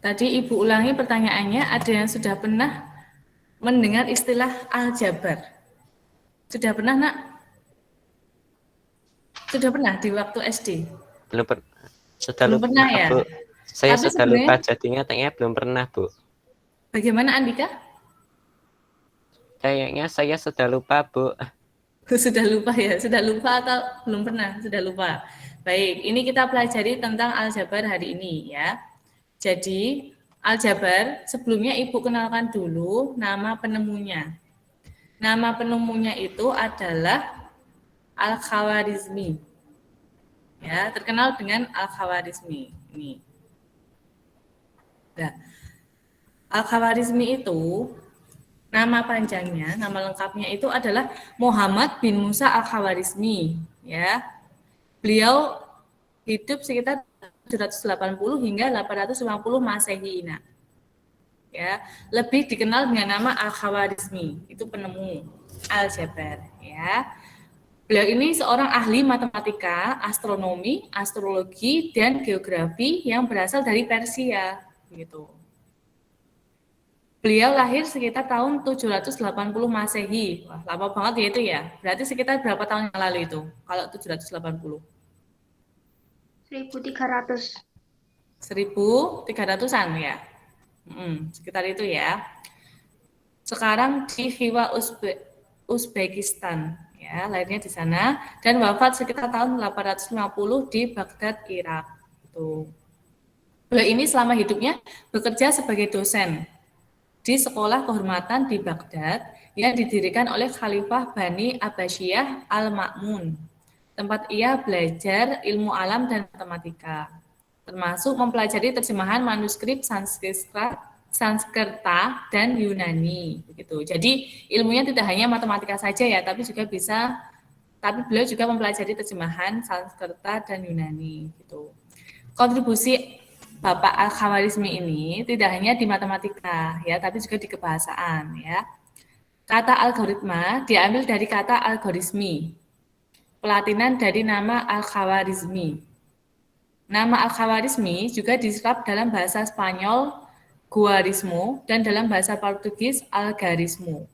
Tadi Ibu ulangi pertanyaannya, ada yang sudah pernah mendengar istilah aljabar? Sudah pernah, Nak? Sudah pernah di waktu SD? Sudah Belum lupa, pernah maaf, ya? Bu. Saya Tapi sudah lupa, sebenarnya, jadinya kayaknya belum pernah, Bu. bagaimana Andika? Kayaknya saya sudah lupa, Bu. Sudah lupa ya? Sudah lupa atau belum pernah? Sudah lupa. Baik, ini kita pelajari tentang aljabar hari ini ya. Jadi, aljabar sebelumnya Ibu kenalkan dulu nama penemunya. Nama penemunya itu adalah Al-Khawarizmi. Ya, terkenal dengan Al-Khawarizmi. Ini. Nah, Al-Khawarizmi itu nama panjangnya, nama lengkapnya itu adalah Muhammad bin Musa Al-Khawarizmi. Ya, beliau hidup sekitar 780 hingga 850 Masehi. Nah, ya, lebih dikenal dengan nama Al-Khawarizmi, itu penemu aljabar. Ya, beliau ini seorang ahli matematika, astronomi, astrologi, dan geografi yang berasal dari Persia. Gitu. Beliau lahir sekitar tahun 780 Masehi. Wah, lama banget ya itu ya. Berarti sekitar berapa tahun yang lalu itu? Kalau 780. 1300. 1300-an ya. Sekitar itu ya. Sekarang di Khiva Uzbekistan ya, lahirnya di sana dan wafat sekitar tahun 850 di Baghdad, Irak. Itu. Beliau ini selama hidupnya bekerja sebagai dosen di sekolah kehormatan di Baghdad yang didirikan oleh Khalifah Bani Abbasiyah Al-Ma'mun. Tempat ia belajar ilmu alam dan matematika, termasuk mempelajari terjemahan manuskrip Sanskerta dan Yunani. Begitu. Jadi ilmunya tidak hanya matematika saja ya, tapi beliau juga mempelajari terjemahan Sanskerta dan Yunani. Gitu. Kontribusi Bapak Al-Khawarizmi ini tidak hanya di matematika ya, tapi juga di kebahasaan ya. Kata algoritma diambil dari kata algorismi, pelatinan dari nama Al-Khawarizmi. Nama Al-Khawarizmi juga diserap dalam bahasa Spanyol guarismo dan dalam bahasa Portugis algarismo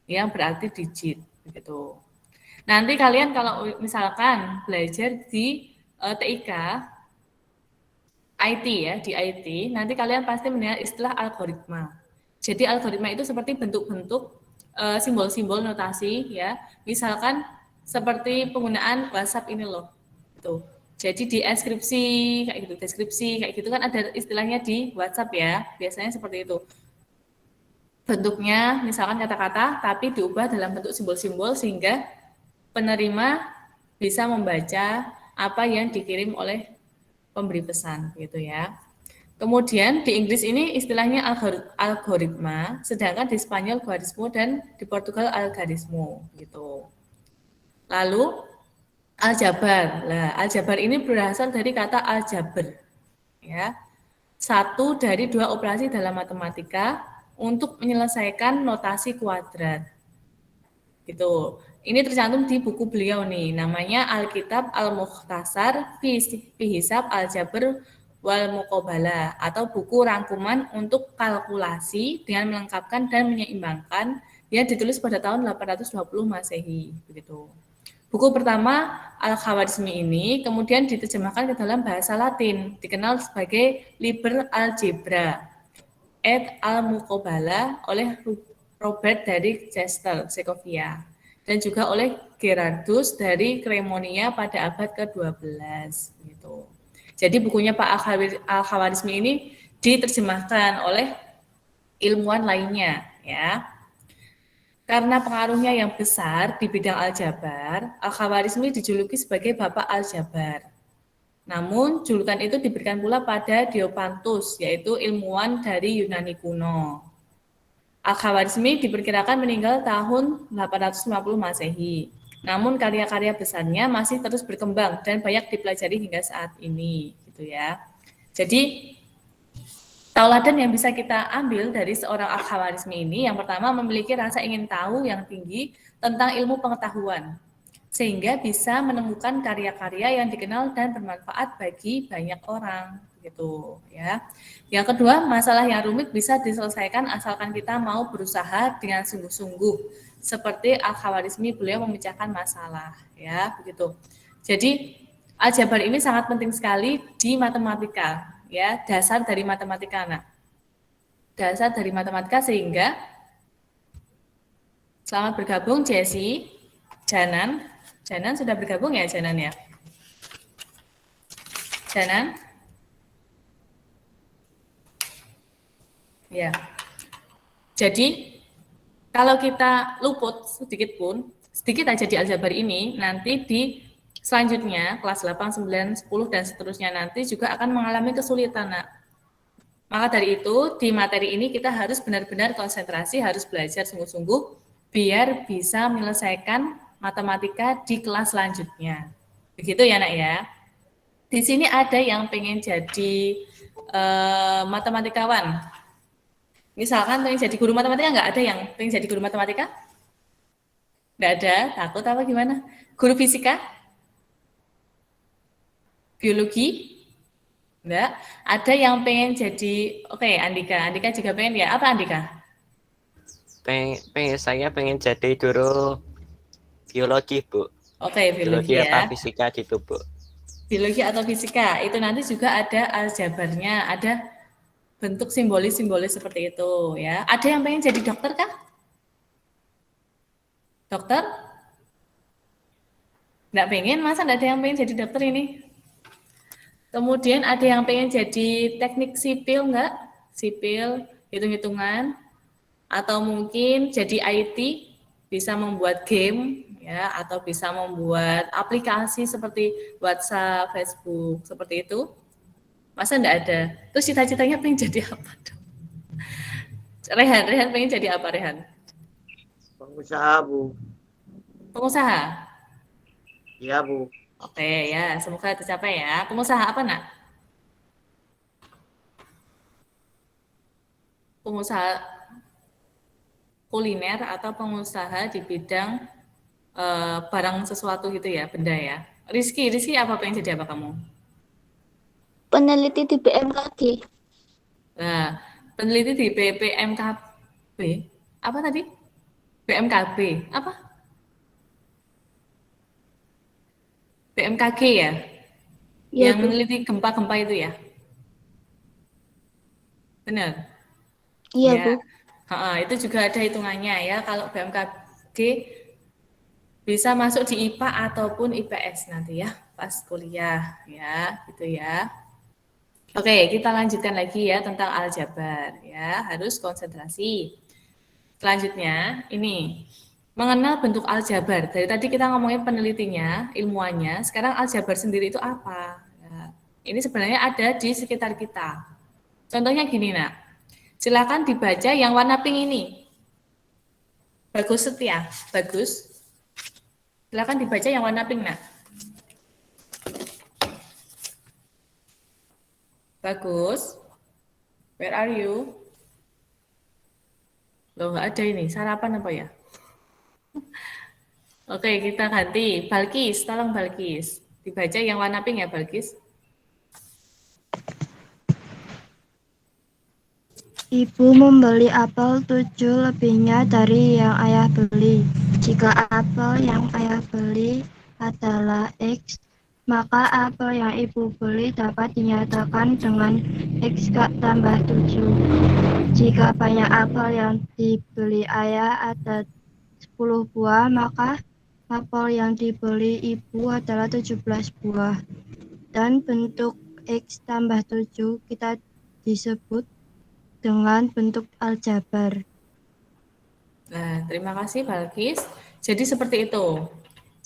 yang berarti digit begitu. Nanti kalian kalau misalkan belajar di TIK IT ya, di IT, nanti kalian pasti mendengar istilah algoritma. Jadi algoritma itu seperti bentuk-bentuk simbol-simbol notasi ya. Misalkan seperti penggunaan WhatsApp ini loh. Tuh. Jadi di deskripsi kayak gitu kan ada istilahnya di WhatsApp ya. Biasanya seperti itu. Bentuknya misalkan kata-kata tapi diubah dalam bentuk simbol-simbol sehingga penerima bisa membaca apa yang dikirim oleh pemberi pesan gitu ya. Kemudian di Inggris ini istilahnya algoritma, sedangkan di Spanyol guarismo dan di Portugal algarismo gitu. Lalu aljabar. Nah, aljabar ini berasal dari kata aljabar ya. Satu dari dua operasi dalam matematika untuk menyelesaikan notasi kuadrat. Gitu. Ini tercantum di buku beliau nih, namanya Alkitab Al-Mukhtasar fi Hisab Al-Jabr wal Muqabalah atau buku rangkuman untuk kalkulasi dengan melengkapkan dan menyeimbangkan yang ditulis pada tahun 820 Masehi begitu. Buku pertama Al-Khawarizmi ini kemudian diterjemahkan ke dalam bahasa Latin, dikenal sebagai Liber Algebra et al-Muqabalah oleh Robert dari Chester, Segovia, dan juga oleh Gerardus dari Cremonia pada abad ke-12. Gitu. Jadi bukunya Pak Al-Khawarizmi ini diterjemahkan oleh ilmuwan lainnya, ya. Karena pengaruhnya yang besar di bidang aljabar, Al-Khawarizmi dijuluki sebagai Bapak Aljabar. Namun, julukan itu diberikan pula pada Diopantus, yaitu ilmuwan dari Yunani kuno. Al-Khawarizmi diperkirakan meninggal tahun 850 Masehi. Namun karya-karya besarnya masih terus berkembang dan banyak dipelajari hingga saat ini, gitu ya. Jadi tauladan yang bisa kita ambil dari seorang Al-Khawarizmi ini, yang pertama memiliki rasa ingin tahu yang tinggi tentang ilmu pengetahuan, sehingga bisa menemukan karya-karya yang dikenal dan bermanfaat bagi banyak orang. gitu ya. Yang kedua, masalah yang rumit bisa diselesaikan asalkan kita mau berusaha dengan sungguh-sungguh. Seperti Al-Khawarizmi, beliau memecahkan masalah ya, begitu. Jadi aljabar ini sangat penting sekali di matematika ya, dasar dari matematika anak. Dasar dari matematika sehingga selamat bergabung Jesse, Janan. Janan sudah bergabung ya Janan ya? Janan? Ya. Jadi kalau kita luput sedikit pun, sedikit aja di aljabar ini, nanti di selanjutnya kelas 8, 9, 10 dan seterusnya nanti juga akan mengalami kesulitan, Nak. Maka dari itu di materi ini kita harus benar-benar konsentrasi, harus belajar sungguh-sungguh biar bisa menyelesaikan matematika di kelas selanjutnya. Begitu ya, Nak ya. Di sini ada yang pengen jadi matematikawan. Misalkan pengen jadi guru matematika, nggak ada yang pengen jadi guru matematika? Nggak ada, takut apa gimana? Guru fisika? Biologi? Enggak. Ada yang pengen jadi, oke, Andika. Andika juga pengen ya. Apa Andika? Saya pengen jadi guru biologi, Bu. Oke, biologi apa ya. fisika gitu, Bu. Biologi atau fisika, itu nanti juga ada aljabarnya, ada bentuk simbolis-simbolis seperti itu ya. Ada yang pengen jadi dokter kah? Dokter? Nggak pengen, masa nggak ada yang pengen jadi dokter ini? Kemudian ada yang pengen jadi teknik sipil nggak? Sipil, hitung-hitungan. Atau mungkin jadi IT, bisa membuat game, ya, atau bisa membuat aplikasi seperti WhatsApp, Facebook, seperti itu. Masa enggak ada? Terus cita-citanya pengen jadi apa dong? Rehan pengen jadi apa Rehan? Pengusaha, Bu. Pengusaha? Iya, Bu. Oke ya, semoga tercapai ya. Pengusaha apa nak? Pengusaha kuliner atau pengusaha di bidang barang sesuatu gitu ya, benda ya. Rizky apa pengen jadi apa kamu? Peneliti di BMKG. Nah, peneliti di BPMKB, apa tadi? BMKB, apa? BMKG ya? Ya, Yang Bu. meneliti gempa-gempa itu ya? Benar? Iya, Ya. Bu. Itu juga ada hitungannya ya. Kalau BMKG bisa masuk di IPA ataupun IPS nanti ya, pas kuliah ya, gitu ya. Oke, kita lanjutkan lagi ya tentang aljabar ya, harus konsentrasi. Selanjutnya, ini mengenal bentuk aljabar. Dari tadi kita ngomongin penelitinya, ilmuannya, sekarang aljabar sendiri itu apa? Nah, ini sebenarnya ada di sekitar kita. Contohnya gini, nak. Silakan dibaca yang warna pink ini. Bagus Setia, bagus. Silakan dibaca yang warna pink, nak. Bagus. Where are you? Loh, nggak ada ini. Sarapan apa ya? Oke, kita ganti. Balkis, tolong Balkis. Dibaca yang warna pink ya, Balkis. Ibu membeli apel 7 lebihnya dari yang ayah beli. Jika apel yang ayah beli adalah X, maka apel yang ibu beli dapat dinyatakan dengan X tambah 7. Jika banyak apel yang dibeli ayah ada 10 buah, maka apel yang dibeli ibu adalah 17 buah. Dan bentuk X tambah 7 kita disebut dengan bentuk aljabar. Nah, terima kasih Balkis. Jadi seperti itu.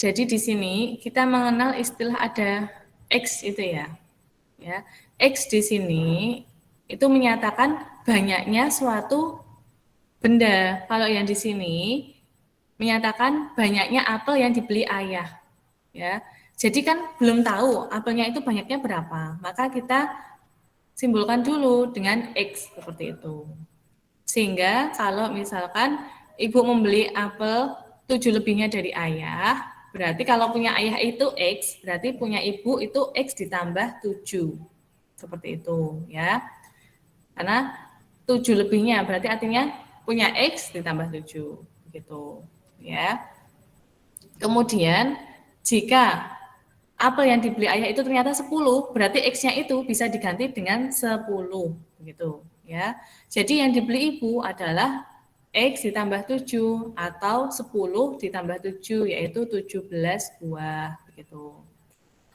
Jadi di sini kita mengenal istilah ada X itu ya. Ya, X di sini itu menyatakan banyaknya suatu benda. Kalau yang di sini menyatakan banyaknya apel yang dibeli ayah. Ya. Jadi kan belum tahu apelnya itu banyaknya berapa. Maka kita simbolkan dulu dengan X seperti itu. Sehingga kalau misalkan ibu membeli apel 7 lebihnya dari ayah, berarti kalau punya ayah itu X, berarti punya ibu itu X ditambah 7. Seperti itu ya. Karena 7 lebihnya berarti artinya punya X ditambah 7 gitu ya. Kemudian jika apel yang dibeli ayah itu ternyata 10, berarti X-nya itu bisa diganti dengan 10 gitu ya. Jadi yang dibeli ibu adalah X ditambah 7 atau 10 ditambah 7 yaitu 17 buah begitu.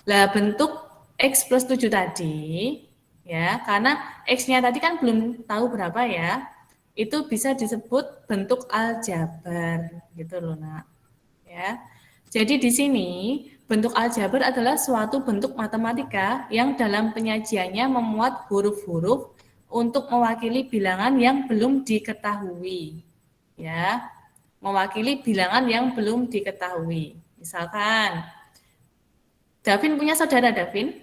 Lah bentuk X plus 7 tadi ya, karena X-nya tadi kan belum tahu berapa ya, itu bisa disebut bentuk aljabar gitu loh nak. Ya. Jadi di sini bentuk aljabar adalah suatu bentuk matematika yang dalam penyajiannya memuat huruf-huruf untuk mewakili bilangan yang belum diketahui. Ya. Mewakili bilangan yang belum diketahui. Misalkan Davin punya saudara Davin?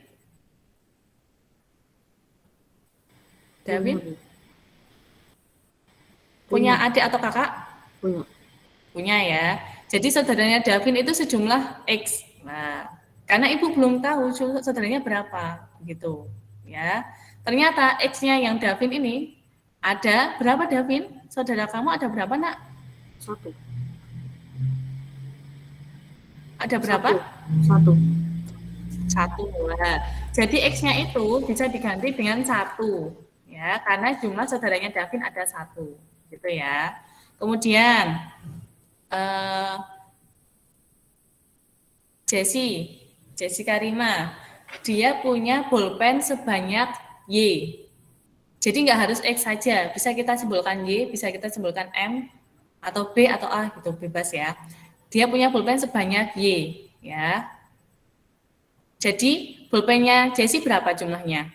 Davin? Punya adik atau kakak? Punya. Punya ya. Jadi saudaranya Davin itu sejumlah X. Nah, karena ibu belum tahu saudaranya berapa, gitu. Ya. Ternyata X-nya yang Davin ini ada berapa Davin? Saudara kamu ada berapa nak? 1. Ada berapa? 1. 1. Nah, jadi X-nya itu bisa diganti dengan 1. Ya, karena jumlah saudaranya Davin ada 1. Gitu ya. Kemudian Jessi Karima, dia punya bolpen sebanyak Y. Jadi nggak harus X saja, bisa kita simbolkan Y, bisa kita simbolkan M, atau B atau A gitu, bebas ya. Dia punya bolpen sebanyak Y, ya. Jadi bolpennya Jessi berapa jumlahnya?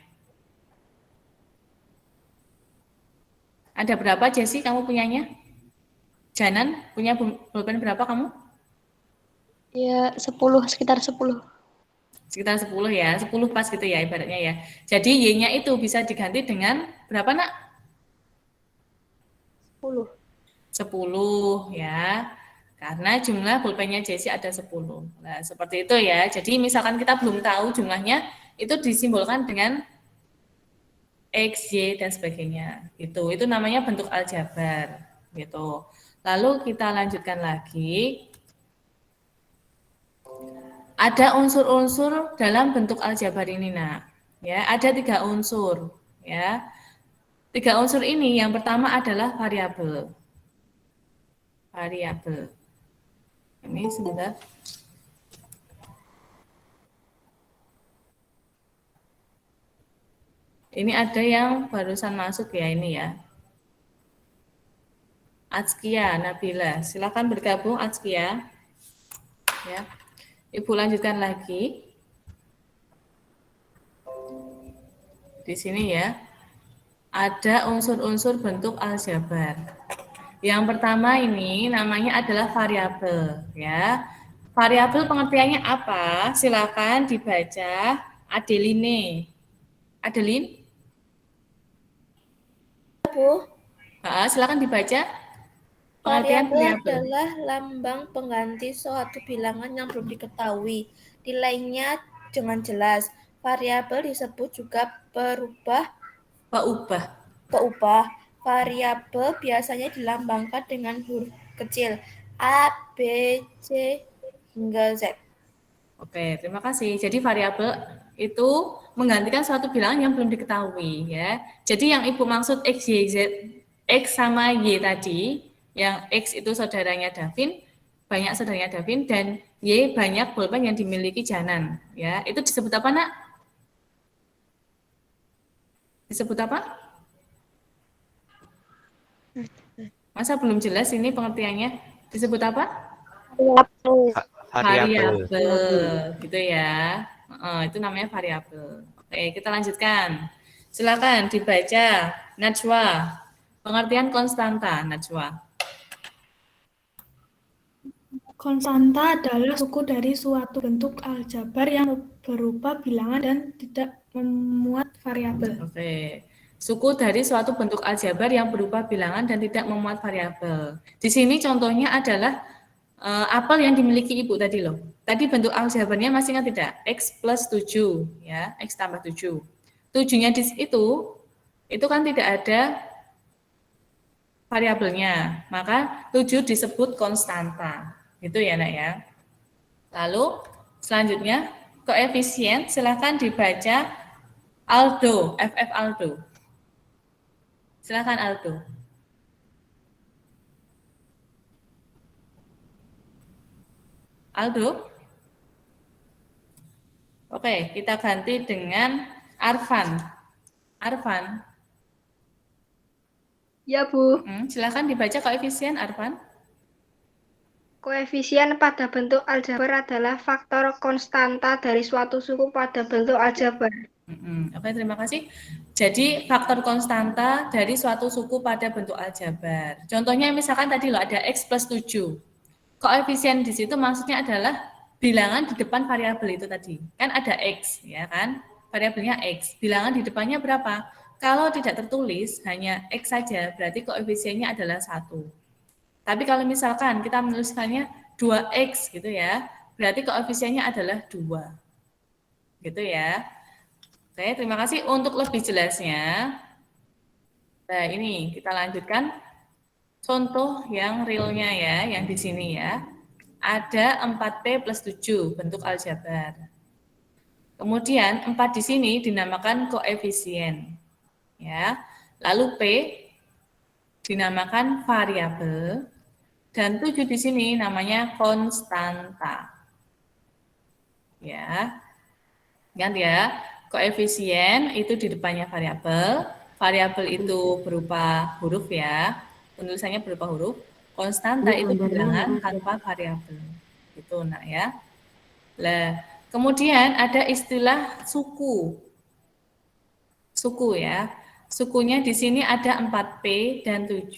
Ada berapa Jessi kamu punyanya? Janan punya bolpen berapa kamu? Ya, 10, sekitar 10. Sekitar 10 ya, 10 pas gitu ya ibaratnya ya. Jadi Y-nya itu bisa diganti dengan berapa nak? 10. 10 ya. Karena jumlah pulpennya Jessi ada 10. Nah, seperti itu ya. Jadi misalkan kita belum tahu jumlahnya, itu disimbolkan dengan X, Y, dan sebagainya. Itu namanya bentuk aljabar. Gitu. Lalu kita lanjutkan lagi. Ada unsur-unsur dalam bentuk aljabar ini, nah. Ya, ada 3 unsur. Ya. 3 unsur ini yang pertama adalah variabel. Variabel. Ini sebentar. Ini ada yang barusan masuk ya ini ya. Atskia Nabila, silakan bergabung Atskia. Ya. Ibu lanjutkan lagi. Di sini ya. Ada unsur-unsur bentuk aljabar. Yang pertama ini namanya adalah variabel ya. Variabel pengertiannya apa? Silakan dibaca Adeline. Adeline? Bu, Silakan dibaca. variabel adalah lambang pengganti suatu bilangan yang belum diketahui nilainya dengan jelas. Variabel disebut juga peubah. Variabel biasanya dilambangkan dengan huruf kecil A, B, C, hingga Z. Oke, terima kasih. Jadi variabel itu menggantikan suatu bilangan yang belum diketahui ya. Jadi yang Ibu maksud X, Y, Z, X sama Y tadi, yang X itu saudaranya Davin, banyak saudaranya Davin, dan Y banyak bolpen yang dimiliki Janan. Ya, itu disebut apa nak? Disebut apa? Masa belum jelas ini pengertiannya? Disebut apa? Variabel, gitu ya. Itu namanya variabel. Oke, kita lanjutkan. Silakan dibaca Najwa. Pengertian konstanta, Najwa. Konstanta adalah suku dari suatu bentuk aljabar yang berupa bilangan dan tidak memuat variabel. Oke. Suku dari suatu bentuk aljabar yang berupa bilangan dan tidak memuat variabel. Di sini contohnya adalah apel yang dimiliki Ibu tadi loh. Tadi bentuk aljabarnya masih ingat tidak? X plus 7 ya, X tambah 7. 7 7-nya itu kan tidak ada variabelnya, maka 7 disebut konstanta. Gitu ya, Nak ya. Lalu selanjutnya koefisien, silakan dibaca Aldo, FF Aldo. Silakan Aldo. Aldo. Oke, kita ganti dengan Arfan. Arfan, Ya, Bu. silakan dibaca koefisien Arfan. Koefisien pada bentuk aljabar adalah faktor konstanta dari suatu suku pada bentuk aljabar. Oke, terima kasih. Jadi faktor konstanta dari suatu suku pada bentuk aljabar. Contohnya misalkan tadi loh ada X plus 7. Koefisien di situ maksudnya adalah bilangan di depan variabel itu tadi. Kan ada X, ya kan? Variabelnya X. Bilangan di depannya berapa? Kalau tidak tertulis hanya X saja, berarti koefisiennya adalah 1. Tapi kalau misalkan kita menuliskannya 2X gitu ya, berarti koefisiennya adalah 2. Gitu ya. Oke, terima kasih. Untuk lebih jelasnya, nah ini kita lanjutkan contoh yang realnya ya, yang di sini ya. Ada 4P plus 7 bentuk aljabar. Kemudian 4 di sini dinamakan koefisien. Ya. Lalu P dinamakan variabel dan 7 di sini namanya konstanta. Ya. Ingat ya, koefisien itu di depannya variabel. Variabel itu berupa huruf ya. Penulisannya berupa huruf. Konstanta itu bilangan tanpa variabel. Itu Nak ya. Lah, kemudian ada istilah suku. Suku ya. Sukunya di sini ada 4P dan 7.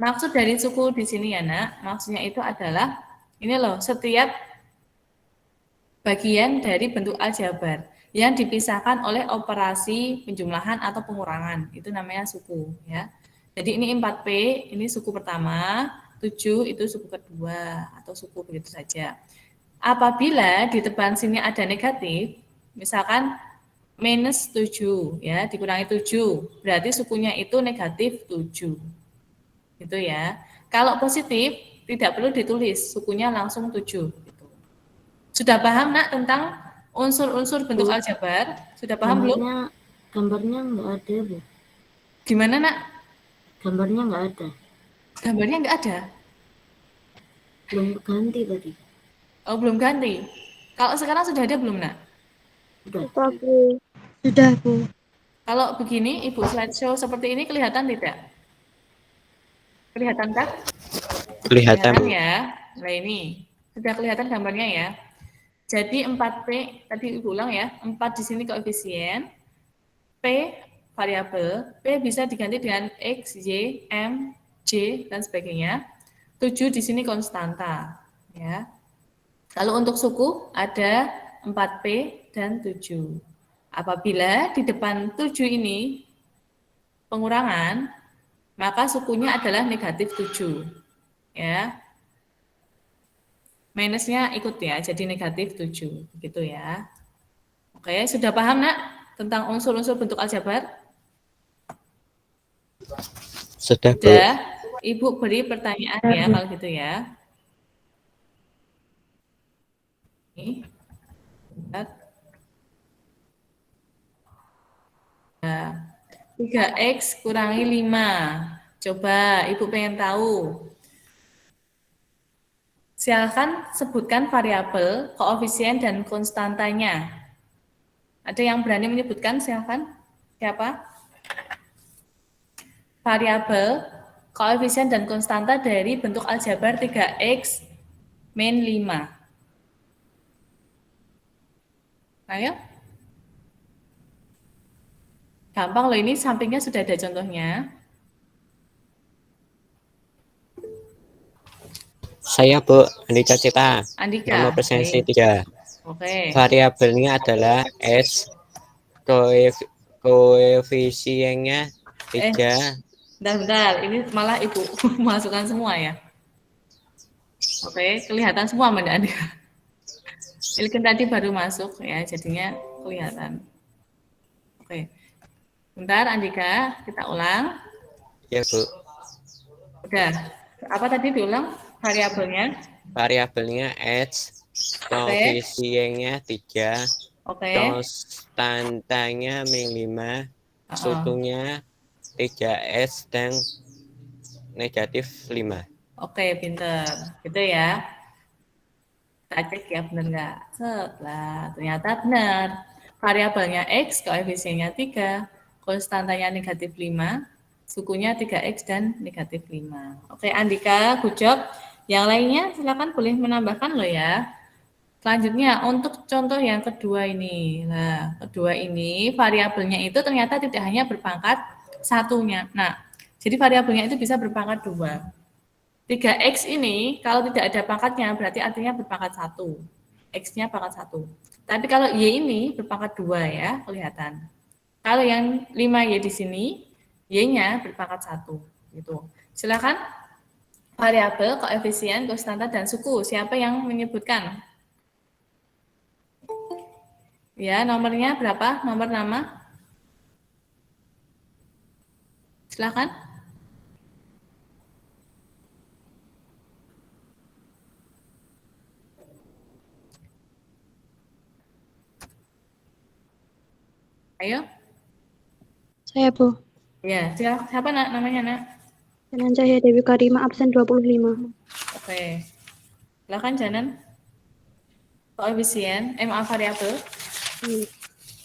Maksud dari suku di sini ya Nak, maksudnya itu adalah ini loh, setiap bagian dari bentuk aljabar yang dipisahkan oleh operasi penjumlahan atau pengurangan. Itu namanya suku ya. Jadi ini 4P, ini suku pertama, 7 itu suku kedua atau suku begitu saja. Apabila di depan sini ada negatif, misalkan minus 7 ya, dikurangi 7, berarti sukunya itu negatif 7. Gitu ya. Kalau positif tidak perlu ditulis, sukunya langsung 7 gitu. Sudah paham Nak tentang unsur-unsur bentuk aljabar? Sudah paham belum? Gambarnya nggak ada, Bu. Gimana Nak? Gambarnya nggak ada. Gambarnya nggak ada? Belum ganti tadi. Oh, belum ganti. Kalau sekarang sudah ada belum Nak? Udah. Sudah, Bu. Kalau begini, Ibu slideshow seperti ini kelihatan tidak? Kelihatan kan? Kelihatan, Bu. Ya. Nah ini, sudah kelihatan gambarnya ya. Jadi 4P, tadi Ibu ulang ya, 4 di sini koefisien, P variabel, P bisa diganti dengan X, Y, M, J, dan sebagainya. 7 di sini konstanta. Ya. Lalu untuk suku ada 4P dan 7. Apabila di depan 7 ini pengurangan, maka sukunya adalah negatif 7. Ya. Minusnya ikut ya, jadi negatif 7. Begitu ya. Oke, sudah paham Nak tentang unsur-unsur bentuk aljabar? Sudah, Bu. Sudah. Ibu beri pertanyaan ya kalau gitu ya. Ini. Nah, 3X kurangi 5. Coba Ibu pengen tahu. Silakan sebutkan variabel, koefisien, dan konstantanya. Ada yang berani menyebutkan? Silakan. Siapa? Variabel, koefisien, dan konstanta dari bentuk aljabar 3X min 5. Ayo. Gampang loh, ini sampingnya sudah ada contohnya. Saya, Bu, Andika Cita. Andika. Nomor presensi 3. Oke. Variabelnya adalah S. Koefisiennya 3. Bentar, ini malah Ibu masukkan semua ya. Oke, kelihatan semua Mbak Andika. Ini kan tadi baru masuk ya, jadinya kelihatan. Oke. Bentar Andika, kita ulang. Ya, Bu. Udah. Apa tadi diulang variabelnya? Variabelnya X, koefisiennya 3, Oke. konstantanya min 5, sukunya 3S dan negatif 5. Oke, pinter. Gitu ya. Kita cek ya benar nggak? Setelah ternyata benar. Variabelnya X, koefisiennya 3, konstantanya negatif 5, sukunya 3X dan negatif 5. Oke, Andika, good job. Yang lainnya silakan boleh menambahkan loh ya. Selanjutnya untuk contoh yang kedua ini. Nah, kedua ini variabelnya itu ternyata tidak hanya berpangkat satunya. Nah, jadi variabelnya itu bisa berpangkat 2. 3X ini kalau tidak ada pangkatnya berarti artinya berpangkat 1. X-nya pangkat 1. Tapi kalau Y ini berpangkat 2 ya, kelihatan. Kalau yang 5Y di sini, Y-nya berpangkat 1. Gitu. Silakan variabel, koefisien, konstanta, dan suku. Siapa yang menyebutkan? Ya, nomornya berapa? Nomor nama? Silakan. Ayo. Saya, Bu. Ya, siapa namanya, Nak? Janan Cahya Dewi Karima, absen 25. Oke. Silakan Janan. Koefisien, maaf variabel.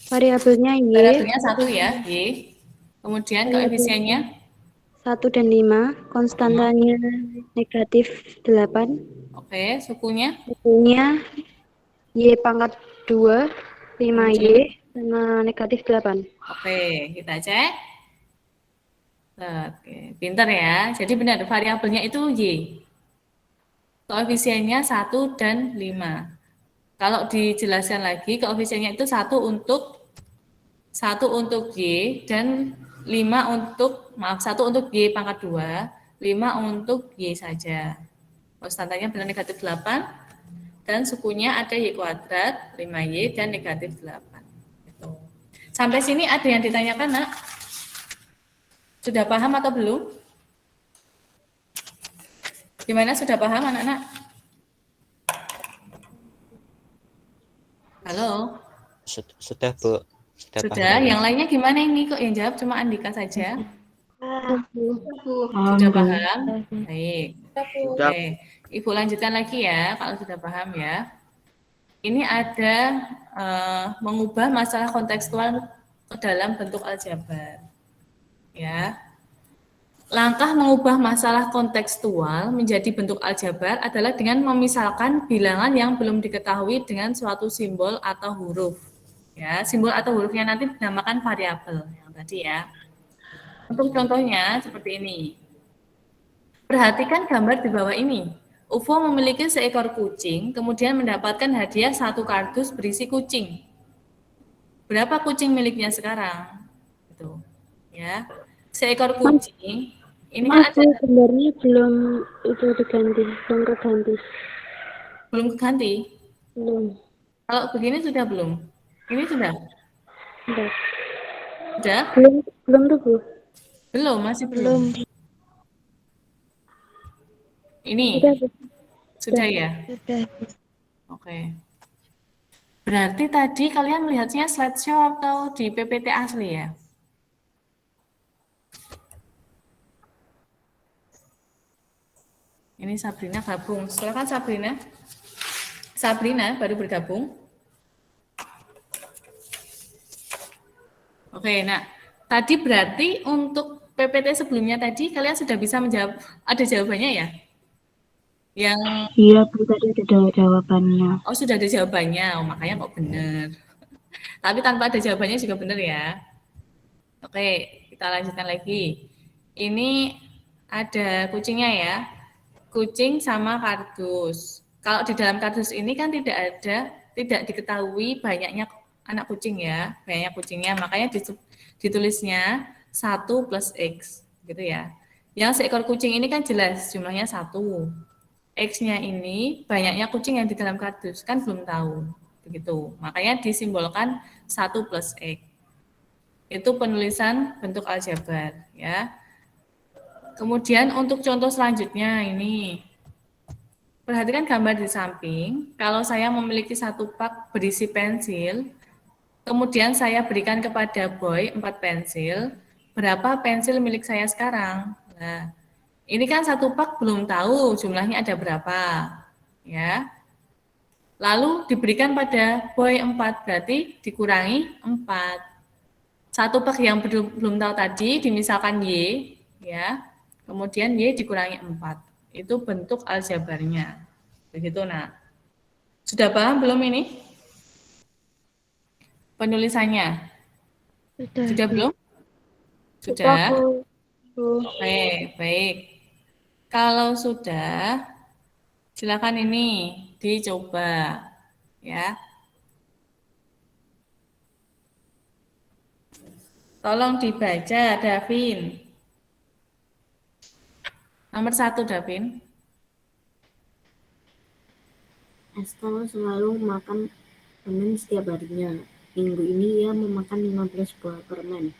Variabelnya Y. Variabelnya 1 ya, Y. Kemudian koefisiennya 1 dan 5, konstantanya negatif 8. Oke, sukunya Sukunya Y pangkat 2, 5Y, sama negatif 8. oke, kita cek. Oke, pintar ya. Jadi benar variabelnya itu Y. Koefisiennya 1 dan 5. Kalau dijelaskan lagi, koefisiennya itu 1 untuk Y dan 5 untuk, 1 untuk Y pangkat 2, 5 untuk Y saja. Konstantanya benar negatif 8, dan sukunya ada Y kuadrat, 5Y, dan negatif 8. Gitu. Sampai sini ada yang ditanyakan, Nak? Sudah paham atau belum? Gimana, sudah paham anak-anak? Halo? Sudah, Bu. Sudah. Paham. Yang lainnya gimana ini? Kok yang jawab cuma Andika saja? Paham, Sudah Bu. paham? Baik. Sudah. Oke. Ibu lanjutkan lagi ya, kalau sudah paham ya. Ini ada mengubah masalah kontekstual ke dalam bentuk aljabar. Ya. Langkah mengubah masalah kontekstual menjadi bentuk aljabar adalah dengan memisalkan bilangan yang belum diketahui dengan suatu simbol atau huruf. Ya, simbol atau hurufnya nanti dinamakan variabel yang tadi ya. Untuk contohnya seperti ini. Perhatikan gambar di bawah ini. UFO memiliki seekor kucing, kemudian mendapatkan hadiah 1 kardus berisi kucing. Berapa kucing miliknya sekarang? Itu, ya. Seekor kucing. Ini kan ada Gambarnya belum itu diganti, belum keganti. belum keganti. Belum. Kalau begini sudah belum? Ini sudah? Sudah. Sudah? Belum tuh, Bu. Belum, masih belum. Ini Sudah, Bu. sudah ya? Sudah. Oke. Berarti tadi kalian melihatnya slideshow atau di PPT asli ya? Ini Sabrina gabung. Silakan Sabrina. Sabrina baru bergabung. Oke, nah tadi berarti untuk PPT sebelumnya tadi kalian sudah bisa menjawab, ada jawabannya ya? Yang Iya, Bu, tadi ada jawabannya. oh sudah ada jawabannya, oh, makanya kok benar. Tapi tanpa ada jawabannya juga benar ya. Oke, kita lanjutkan lagi. Ini ada kucingnya ya. Kucing sama kardus. Kalau di dalam kardus ini kan tidak diketahui banyaknya anak kucing ya, banyaknya kucingnya, makanya ditulisnya 1 plus X, gitu ya. Yang seekor kucing ini kan jelas jumlahnya 1. X-nya ini banyaknya kucing yang di dalam kardus, kan belum tahu, begitu. Makanya disimbolkan 1 plus X. Itu penulisan bentuk aljabar ya. Kemudian untuk contoh selanjutnya ini. Perhatikan gambar di samping. Kalau saya memiliki satu pak berisi pensil, kemudian saya berikan kepada boy 4 pensil, berapa pensil milik saya sekarang? Nah, ini kan satu pak belum tahu jumlahnya ada berapa. Ya. Lalu diberikan pada boy 4, berarti dikurangi 4. Satu pak yang belum tahu tadi dimisalkan Y, ya. Kemudian Y dikurangi 4. Itu bentuk aljabarnya. Begitu, nah. Sudah paham belum ini? Penulisannya? Sudah belum? Sudah? Oke, baik. Kalau sudah, silakan ini dicoba, ya. Tolong dibaca, Davin. Nomor 1, Davin. Estelle selalu makan permen setiap harinya. Minggu ini ia memakan 15 buah permen.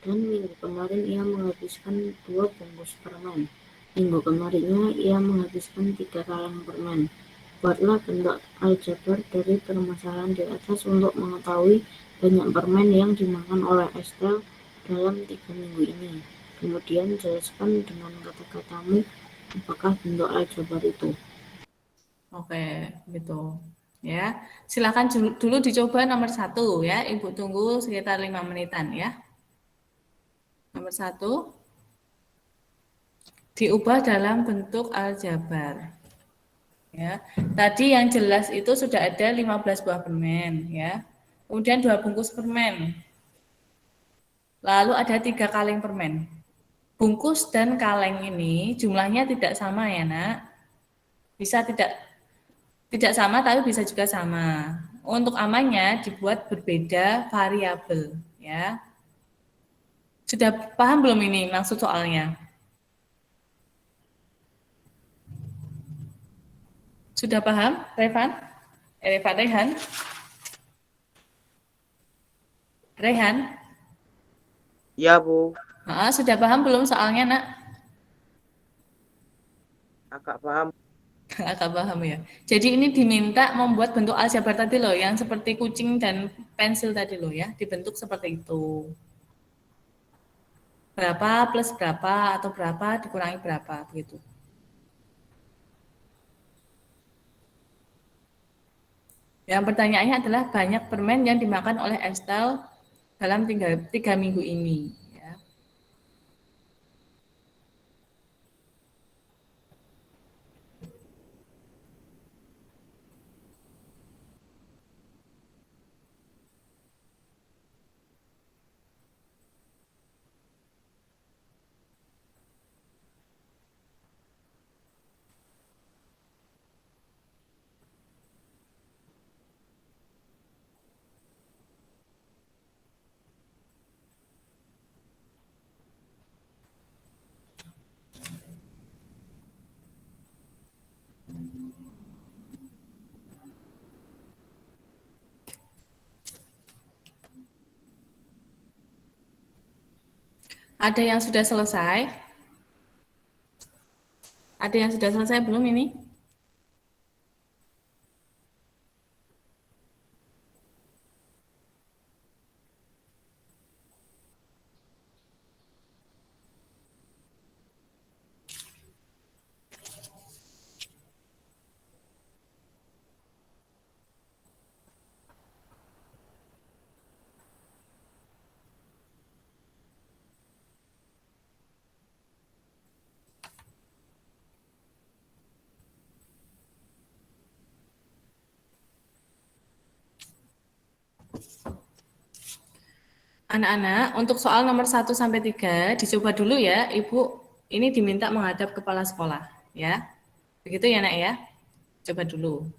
Dan minggu kemarin ia menghabiskan 2 bungkus permen. Minggu kemarinnya ia menghabiskan 3 kaleng permen. Buatlah bentuk aljabar dari permasalahan di atas untuk mengetahui banyak permen yang dimakan oleh Estelle dalam 3 minggu ini. Kemudian jelaskan dengan kata-katamu apakah bentuk aljabar itu. Oke, gitu. Ya, silakan dulu dicoba nomor 1 ya. Ibu tunggu sekitar 5 menitan ya. Nomor 1 diubah dalam bentuk aljabar. Ya, tadi yang jelas itu sudah ada 15 buah permen ya. Kemudian 2 bungkus permen. Lalu ada 3 kaleng permen. Bungkus dan kaleng ini jumlahnya tidak sama ya, Nak. Bisa tidak sama, tapi bisa juga sama. Untuk amannya dibuat berbeda variabel, ya. Sudah paham belum ini maksud soalnya? Sudah paham, Revan? Rehan? Rehan? Ya, Bu. Sudah paham belum soalnya, Nak? Agak paham. Agak paham ya. Jadi ini diminta membuat bentuk aljabar tadi loh, yang seperti kucing dan pensil tadi loh ya, dibentuk seperti itu. Berapa plus berapa atau berapa dikurangi berapa begitu. Yang pertanyaannya adalah banyak permen yang dimakan oleh Estelle dalam 3 minggu ini. Ya. Ada yang sudah selesai? Ada yang sudah selesai belum ini? Anak-anak, untuk soal nomor 1 sampai 3 dicoba dulu ya, Ibu. Ini diminta menghadap kepala sekolah, ya. Begitu ya, Nak ya? Coba dulu.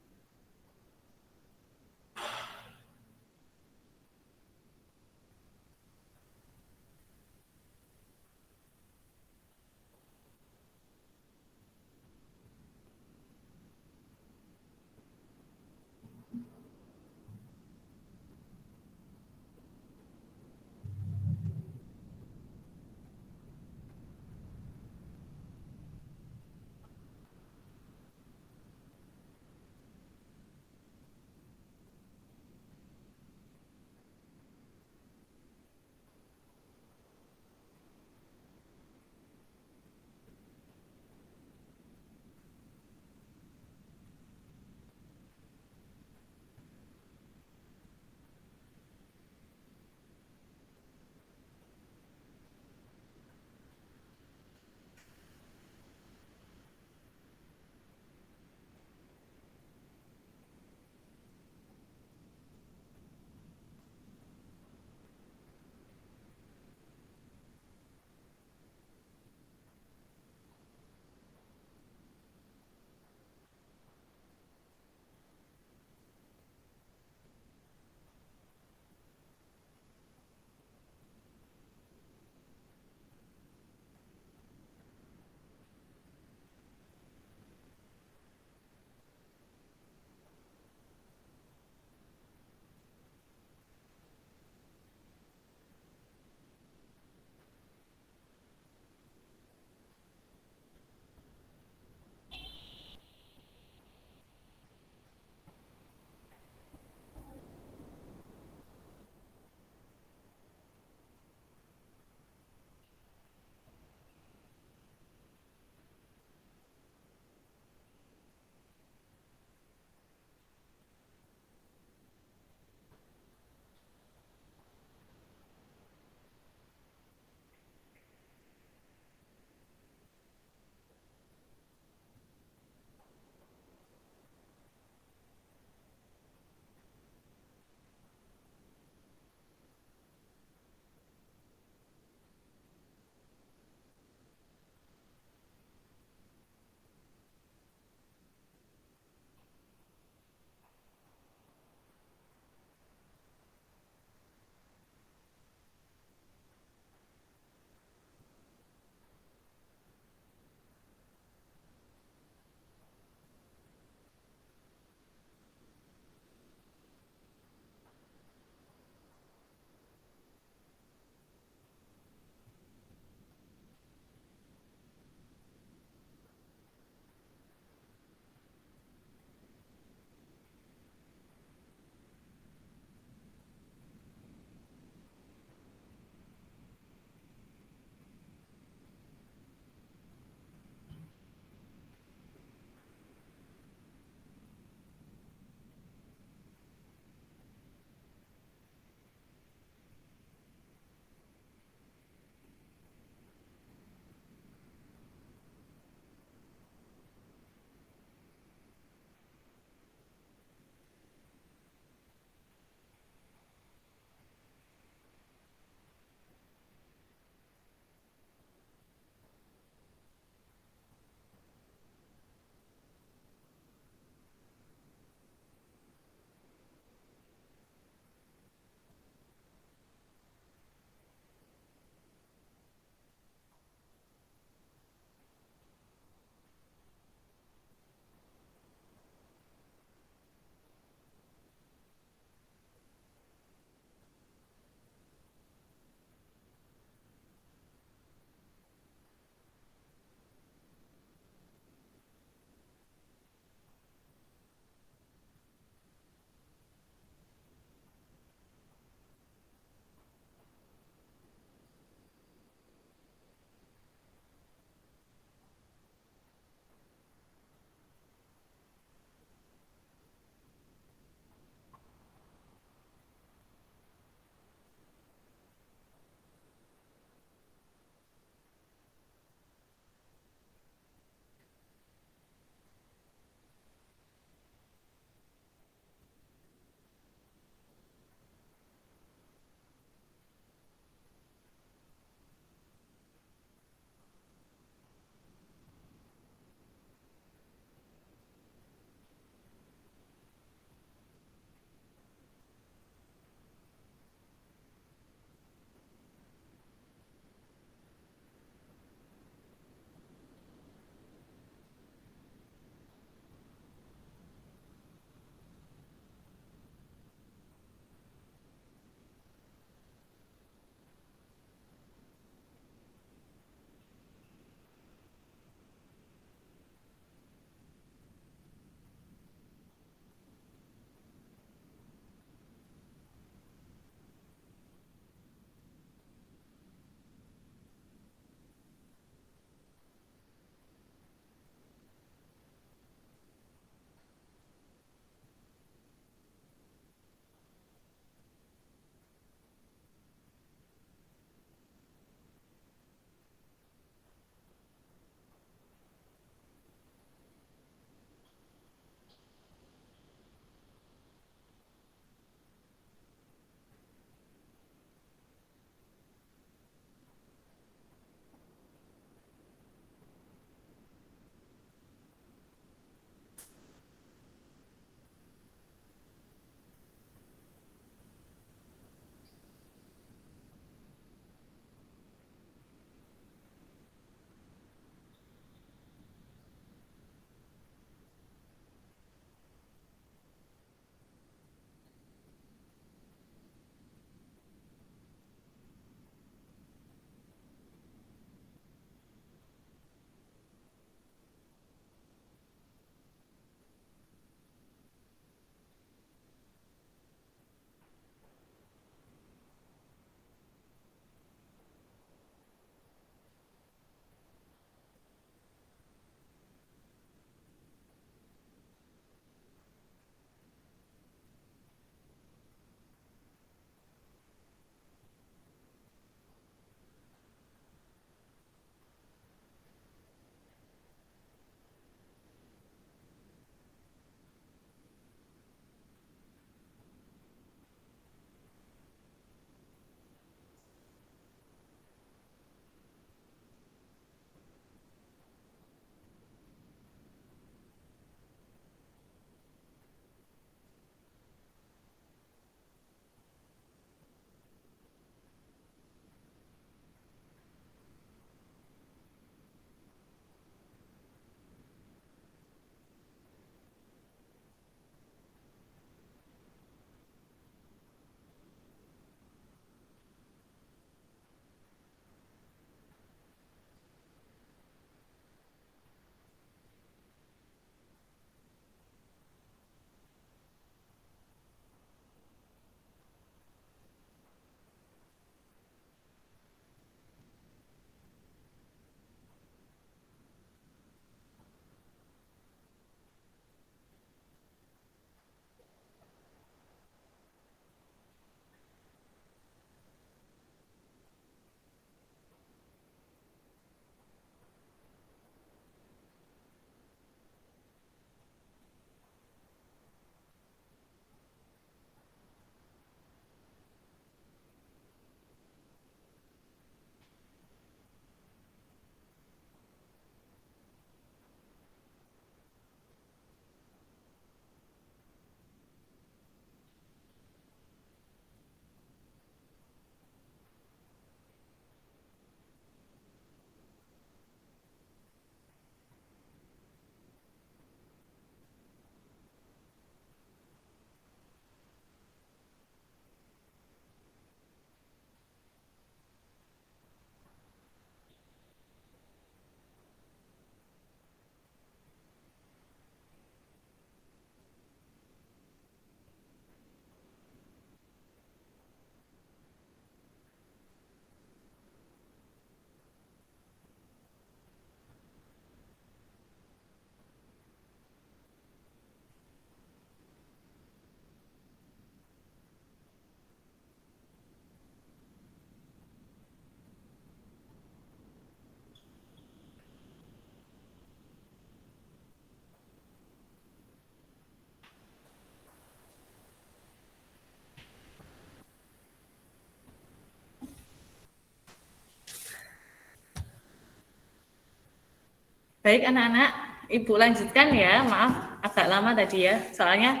Baik anak-anak, Ibu lanjutkan ya. Maaf agak lama tadi ya. Soalnya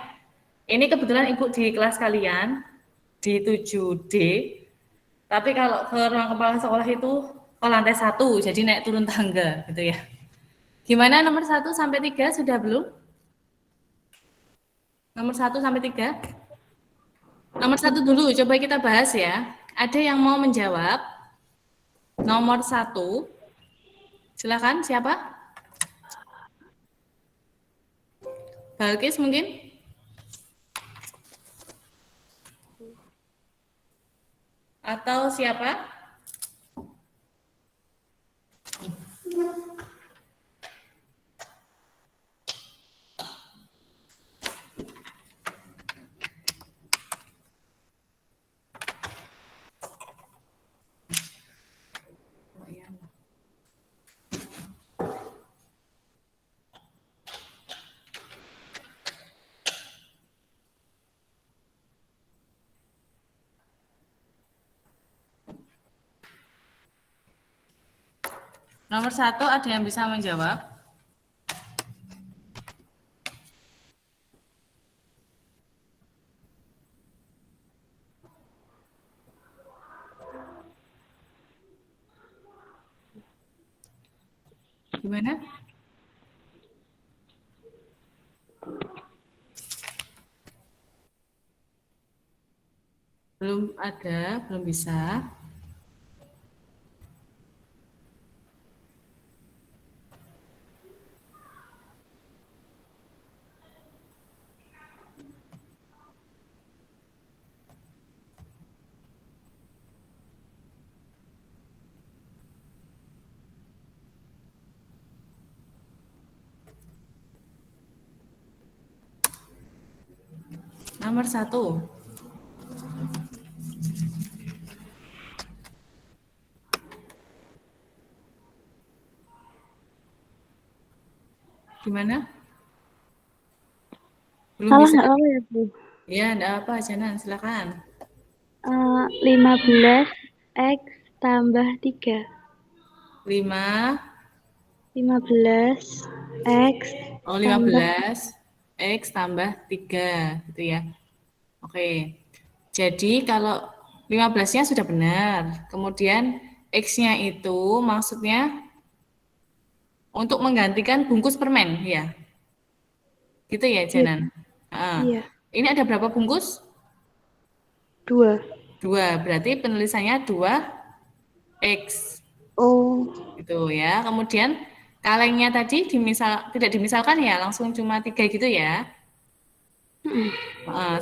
ini kebetulan Ibu di kelas kalian di 7D. Tapi kalau ke ruang kepala sekolah itu ke lantai 1, jadi naik turun tangga gitu ya. Gimana nomor 1 sampai 3 sudah belum? Nomor 1 sampai 3? Nomor 1 dulu coba kita bahas ya. Ada yang mau menjawab? Nomor 1. Silakan siapa? Balkis mungkin? Atau siapa? Nomor 1 ada yang bisa menjawab? Gimana? Belum ada, belum bisa. Nomor 1. Gimana? Belum Salah bisa? nggak apa ya, Bu? Ya, enggak apa, Janan, silakan. 15 X tambah 3. 5, 15 X oh tambah 15, X tambah 3, gitu ya. Oke, jadi kalau 15-nya sudah benar, kemudian X-nya itu maksudnya untuk menggantikan bungkus permen, ya. Gitu ya, Janan? iya, Ini ada berapa bungkus? 2. 2, berarti penulisannya 2X. Oh, Gitu ya. Kemudian kalengnya tadi tidak dimisalkan ya, langsung cuma 3 gitu ya.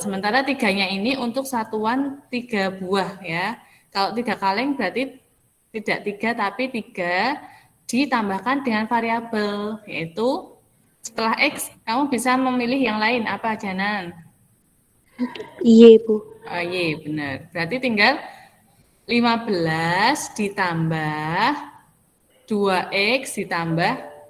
Sementara 3-nya ini untuk satuan 3 buah ya. Kalau 3 kaleng berarti tidak 3 tapi 3 ditambahkan dengan variabel, yaitu setelah X kamu bisa memilih yang lain apa, Janan? iya, Bu. Iya benar. Berarti tinggal 15 ditambah 2X ditambah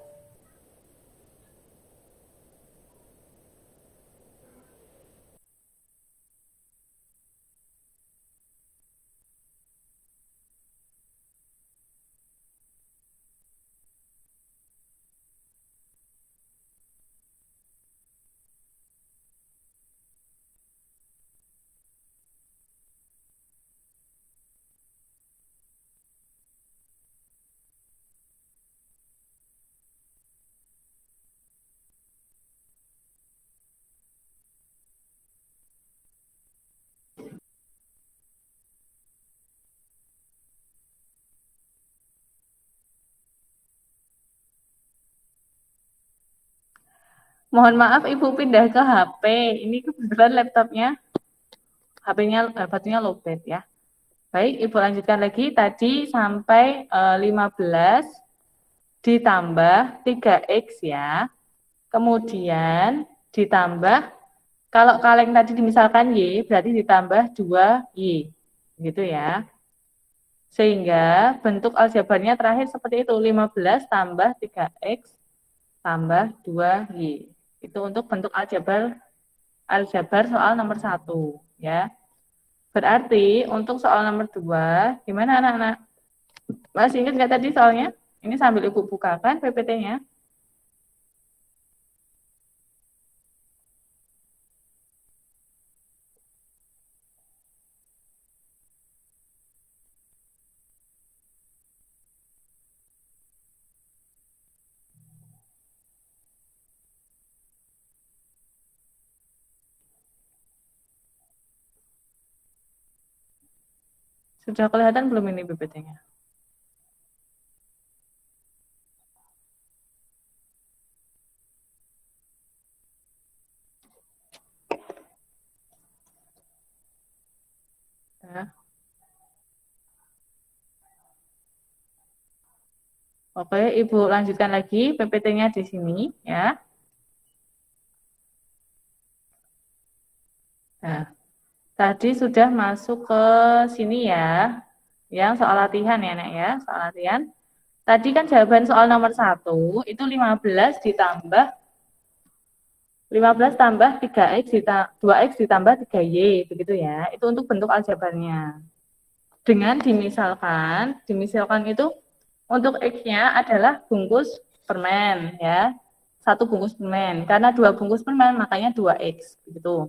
mohon maaf Ibu pindah ke HP. Ini kebetulan laptopnya HP-nya baterainya lowbat ya. Baik, Ibu lanjutkan lagi tadi sampai 15 ditambah 3X ya. Kemudian ditambah kalau kaleng tadi dimisalkan Y berarti ditambah 2Y. Gitu ya. Sehingga bentuk aljabarnya terakhir seperti itu, 15 tambah 3X tambah 2Y. Itu untuk bentuk aljabar soal nomor 1 ya. Berarti untuk soal nomor 2, gimana anak-anak? Masih ingat nggak tadi soalnya? Ini sambil Ibu bukakan PPT-nya. Sudah kelihatan belum ini PPT-nya? Ya. Oke, Ibu lanjutkan lagi PPT-nya di sini ya. Nah, tadi sudah masuk ke sini ya. Yang soal latihan ya, Nek ya, soal latihan. Tadi kan jawaban soal nomor 1 itu 15 tambah 2x ditambah 3y begitu ya. Itu untuk bentuk aljabarnya. Dengan dimisalkan itu untuk X-nya adalah bungkus permen ya. 1 bungkus permen. Karena 2 bungkus permen makanya 2X begitu.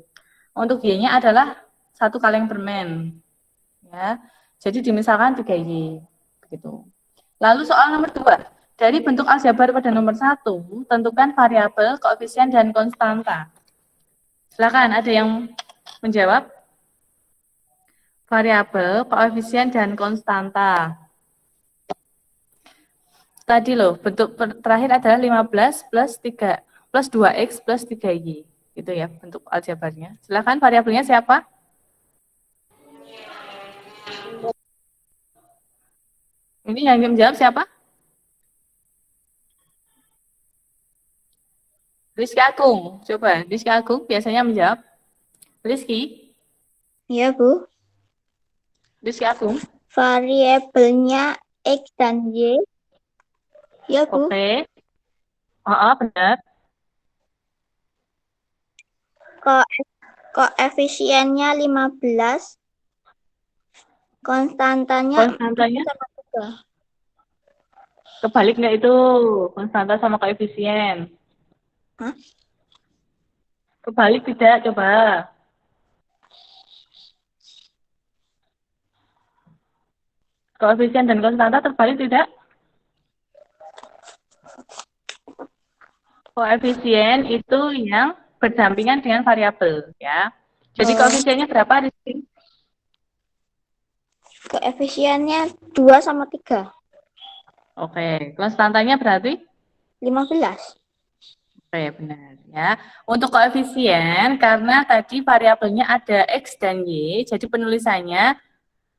Untuk Y-nya adalah 1 kaleng permen. Ya. Jadi dimisalkan 3Y begitu. Lalu soal nomor 2. Dari bentuk aljabar pada nomor 1, tentukan variabel, koefisien dan konstanta. Silakan ada yang menjawab? Variabel, koefisien dan konstanta. Tadi loh, bentuk terakhir adalah 15 plus 2x plus 3y. Itu ya, bentuk aljabarnya. Silakan variabelnya siapa? Ini yang menjawab siapa? Rizky Agung. Coba, Rizky Agung biasanya menjawab. Rizky? Iya, Bu. Rizky Agung? Variabelnya X dan Y. Iya, Bu. Oke. Oh, benar. Koefisiennya 15. Konstantanya sama 3. Kebalik nggak itu? Konstanta sama koefisien. Hah? Kebalik tidak, coba. Koefisien dan konstanta terbalik tidak? Koefisien itu yang berdampingan dengan variabel, ya. Jadi koefisiennya berapa di sini? Koefisiennya 2 sama 3. Oke, konstantanya berarti? 15. Oke, benar ya. Untuk koefisien, karena tadi variabelnya ada X dan Y, jadi penulisannya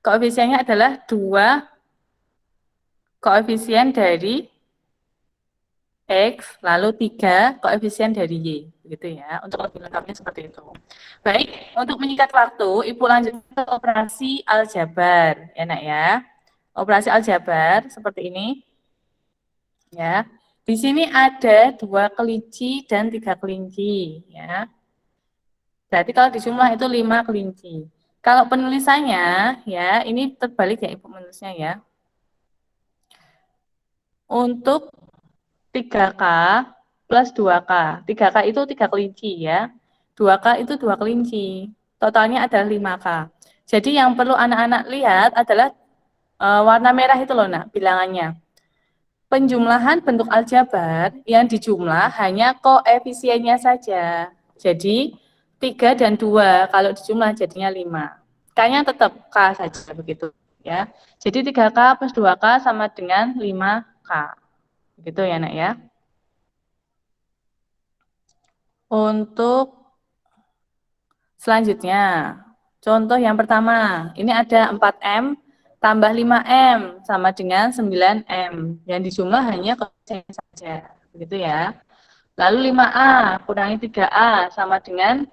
koefisiennya adalah 2 koefisien dari X, lalu 3 koefisien dari Y. Begitu ya, untuk lebih lengkapnya seperti itu. Baik, untuk menyingkat waktu, Ibu lanjut ke operasi aljabar, ya Nak ya. Operasi aljabar seperti ini. Ya. Di sini ada 2 kelinci dan 3 kelinci, ya. Berarti kalau dijumlah itu 5 kelinci. Kalau penulisannya, ya, ini terbalik ya Ibu menulisnya ya. Untuk 3K plus 2K. 3K itu 3 kelinci ya. 2K itu 2 kelinci. Totalnya adalah 5K. Jadi yang perlu anak-anak lihat adalah warna merah itu loh Nak, bilangannya. Penjumlahan bentuk aljabar yang dijumlah hanya koefisiennya saja. Jadi 3 dan 2 kalau dijumlah jadinya 5. K-nya tetap K saja begitu ya. Jadi 3K plus 2K sama dengan 5K. Begitu ya Nak ya. Untuk selanjutnya, contoh yang pertama, ini ada 4M tambah 5M sama dengan 9M. Yang dijumlah hanya koefisien saja. Begitu ya. Lalu 5A kurangi 3A sama dengan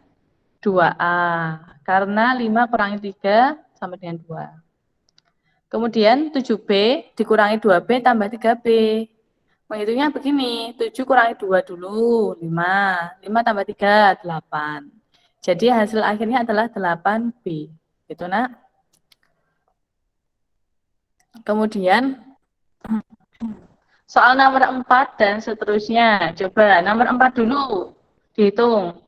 2A. Karena 5 kurangi 3 sama dengan 2. Kemudian 7B dikurangi 2B tambah 3B. Menghitungnya begini, 7 kurangi 2 dulu, 5. 5 tambah 3, 8. Jadi hasil akhirnya adalah 8B. Gitu Nak. Kemudian soal nomor 4 dan seterusnya. Coba nomor 4 dulu dihitung.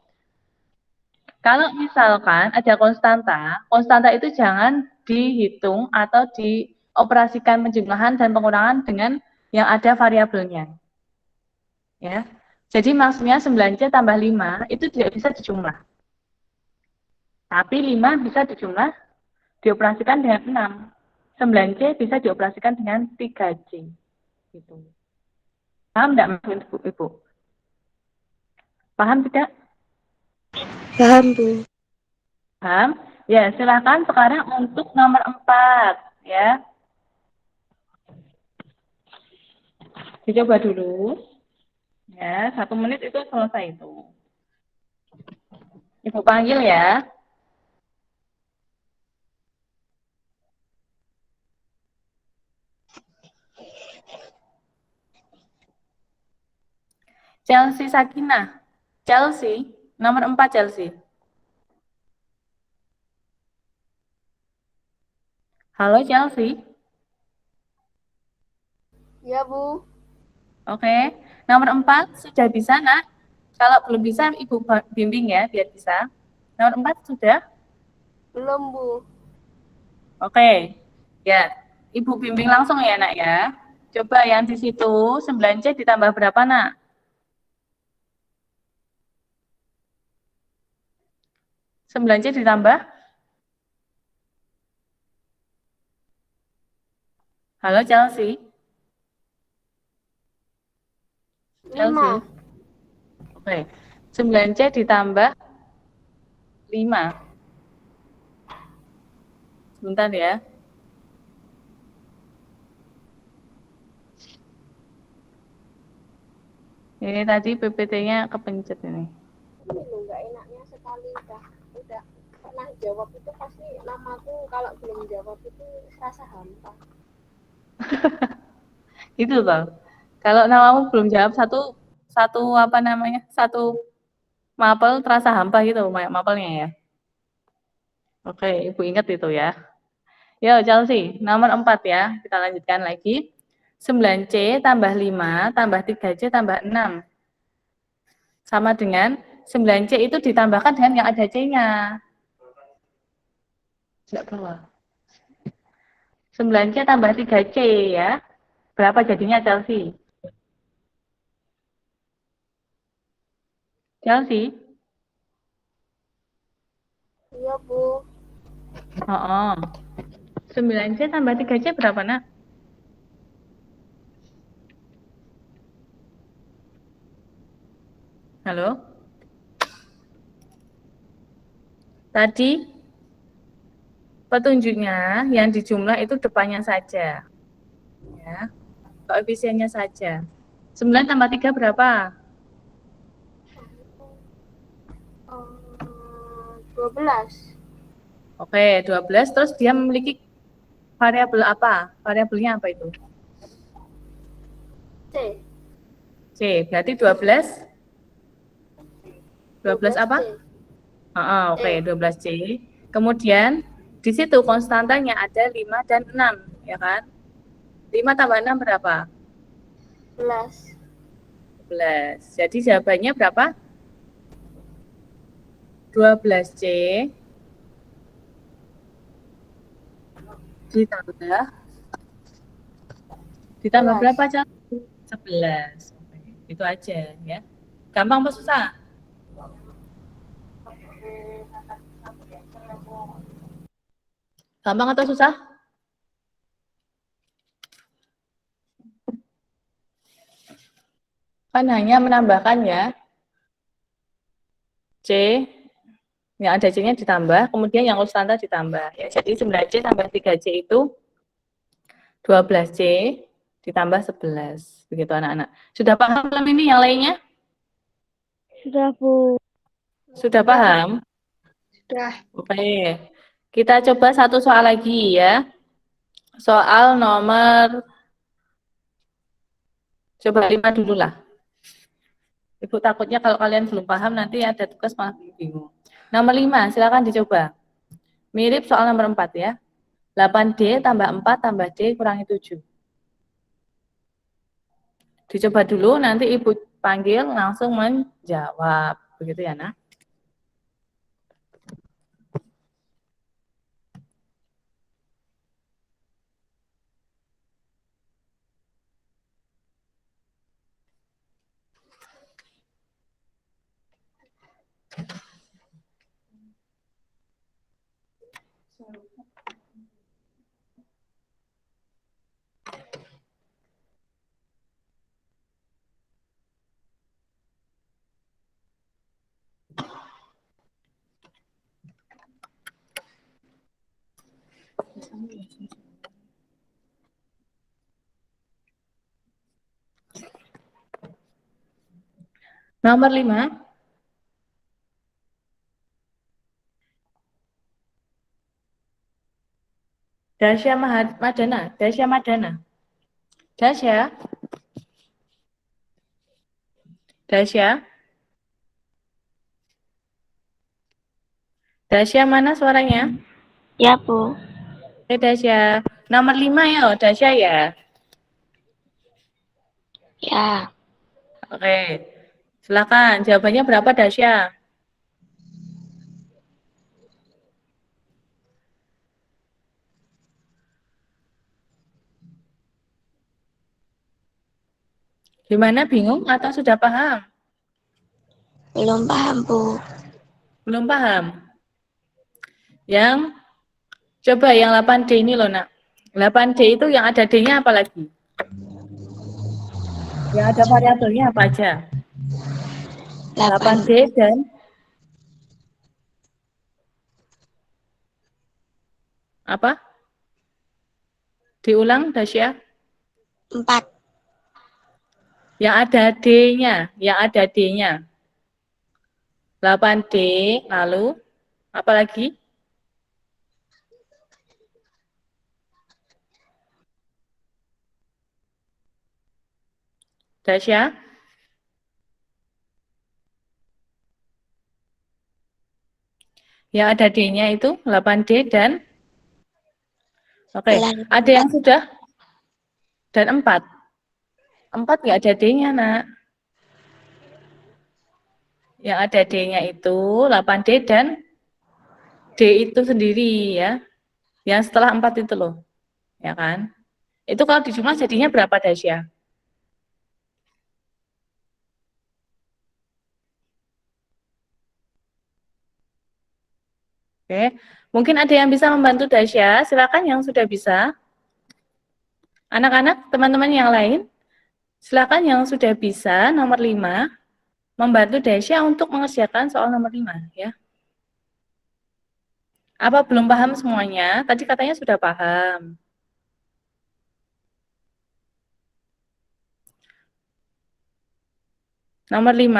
Kalau misalkan ada konstanta itu jangan dihitung atau dioperasikan penjumlahan dan pengurangan dengan yang ada variabelnya. Ya. Jadi maksudnya 9C tambah 5 itu tidak bisa dijumlah. Tapi 5 bisa dijumlah, dioperasikan dengan 9C bisa dioperasikan dengan 3C. Gitu. Paham enggak Ibu? Paham tidak? Paham, Bu. Paham? Ya, silakan sekarang untuk nomor 4 ya. Dicoba dulu. Ya, 1 menit itu selesai itu. Ibu panggil ya. Chelsea Sakinah. Chelsea, nomor 4 Chelsea. Halo Chelsea. Ya, Bu. Oke. Nomor 4 sudah bisa, Nak? Kalau belum bisa, Ibu bimbing ya, biar bisa. Nomor 4 sudah? Belum, Bu. Oke. Ya, Ibu bimbing langsung ya, Nak ya. Coba yang di situ 9C ditambah berapa, Nak? Sembilan C ditambah? Halo Chelsea. 5. Chelsea. Oke. 9C ditambah 5. Sebentar ya. Ini tadi PPT-nya kepencet ini. Ini loh, nggak enaknya sekali udah pernah jawab itu pasti namaku kalau belum jawab itu rasa hampa. Itu loh. Kalau namamu belum jawab satu apa namanya? Satu mapel terasa hampa gitu mapelnya ya. Oke, Ibu ingat itu ya. Yo Chelsea, nomor 4 ya. Kita lanjutkan lagi. 9C tambah 5 tambah 3C tambah 6. Sama dengan 9C itu ditambahkan dengan yang ada C-nya. Tidak keluar. 9C tambah 3C ya. Berapa jadinya Chelsea? Chelsea? Iya, Bu. 9C tambah 3C berapa, Nak? Halo? Tadi petunjuknya yang dijumlah itu depannya saja. Ya. Koefisiennya saja. 9 tambah 3 berapa? 12. Oke, 12. Terus dia memiliki variabel apa? Variabelnya apa itu? C. C. Berarti 12. 12 apa? Oke, 12C. Kemudian di situ konstantanya ada 5 dan 6, ya kan? 5 tambah 6 berapa? 11. 11. Jadi jawabannya berapa? 12C ditambah berapa, Cak? 11. Oke, itu aja ya. Gampang apa susah? Gampang atau susah? Kan hanya menambahkan ya. C, yang ada C-nya ditambah, kemudian yang konstanta ditambah. Ya, jadi 9C tambah 3C itu 12C ditambah 11. Begitu anak-anak. Sudah paham belum ini yang lainnya? Sudah, Bu. Sudah paham? Sudah. Oke. Kita coba satu soal lagi ya. Soal nomor, coba 5 dulu lah. Ibu takutnya kalau kalian belum paham nanti ada tugas malah bingung. Nomor 5, silakan dicoba. Mirip soal nomor 4 ya. 8D tambah 4 tambah D kurangi 7. Dicoba dulu, nanti Ibu panggil langsung menjawab. Begitu ya, Nak? Nomor 5. Dasya Madana. Dasya Madana. Dasya. Dasya. Dasya mana suaranya? Ya, Bu. Oke, Dasya. Nomor 5 ya, Dasya ya. Ya. Oke. Silakan. Jawabannya berapa, Dasya? Gimana, bingung atau sudah paham? Belum paham, Bu. Belum paham? Yang coba yang 8D ini loh, Nak. 8D itu yang ada D-nya apa lagi? Yang ada variabelnya apa aja? 8D dan apa? Diulang, Dasya. 4. Yang ada D-nya, yang ada D-nya. 8D, lalu apa lagi? Dasya? Yang ada D-nya itu 8D dan oke, ada yang sudah dan 4. 4 nggak ada D-nya, Nak. Yang ada D-nya itu 8D dan D itu sendiri ya. Yang setelah 4 itu loh. Ya kan? Itu kalau dijumlah jadinya berapa, Dasya? Oke. Mungkin ada yang bisa membantu Dasya. Silakan yang sudah bisa. Anak-anak, teman-teman yang lain, silakan yang sudah bisa nomor 5 membantu Dasya untuk mengerjakan soal nomor 5 ya. Apa belum paham semuanya? Tadi katanya sudah paham. Nomor 5.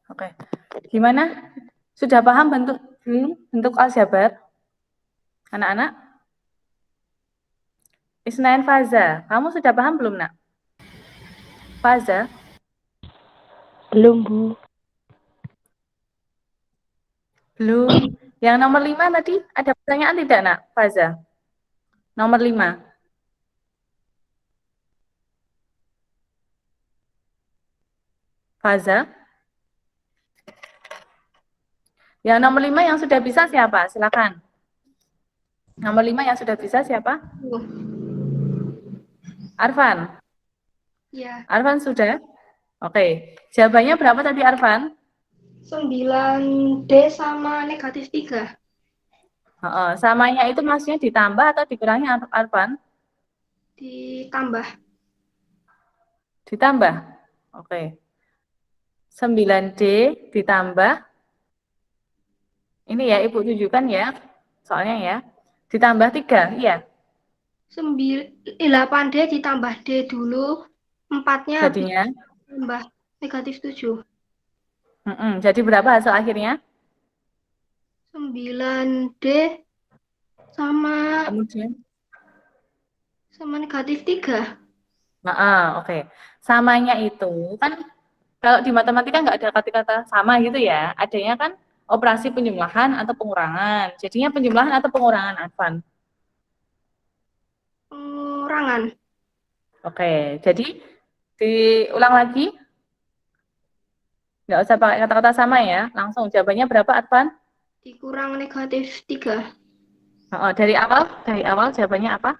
Oke. Gimana? Sudah paham bentuk aljabar? Anak-anak? Isnain Faza, kamu sudah paham belum, Nak? Faza? Belum, Bu. Belum. Yang nomor 5 tadi ada pertanyaan tidak, Nak? Faza? Nomor 5. Faza? Yang nomor 5 yang sudah bisa siapa? Silakan. Nomor 5 yang sudah bisa siapa? Arfan. Ya. Arfan sudah? Oke. Jawabannya berapa tadi, Arfan? 9D sama negatif 3. Samanya itu maksudnya ditambah atau dikurangi, Arfan? Ditambah. Ditambah? Oke. 9D ditambah. Ini ya, Ibu tunjukkan ya. Soalnya ya. Ditambah 3, iya. 8D ditambah D dulu. 4-nya Jadinya? tambah negatif 7. Jadi berapa hasil akhirnya? 9D sama Kemudian? sama negatif 3. Oke. Samanya itu kan kalau di matematika nggak ada kata-kata sama gitu ya. Adanya kan operasi penjumlahan atau pengurangan. Jadinya penjumlahan atau pengurangan, Arfan? Pengurangan. Oke, jadi diulang lagi. Nggak usah pakai kata-kata sama ya. Langsung jawabannya berapa, Arfan? Dikurang negatif 3. Dari awal jawabannya apa?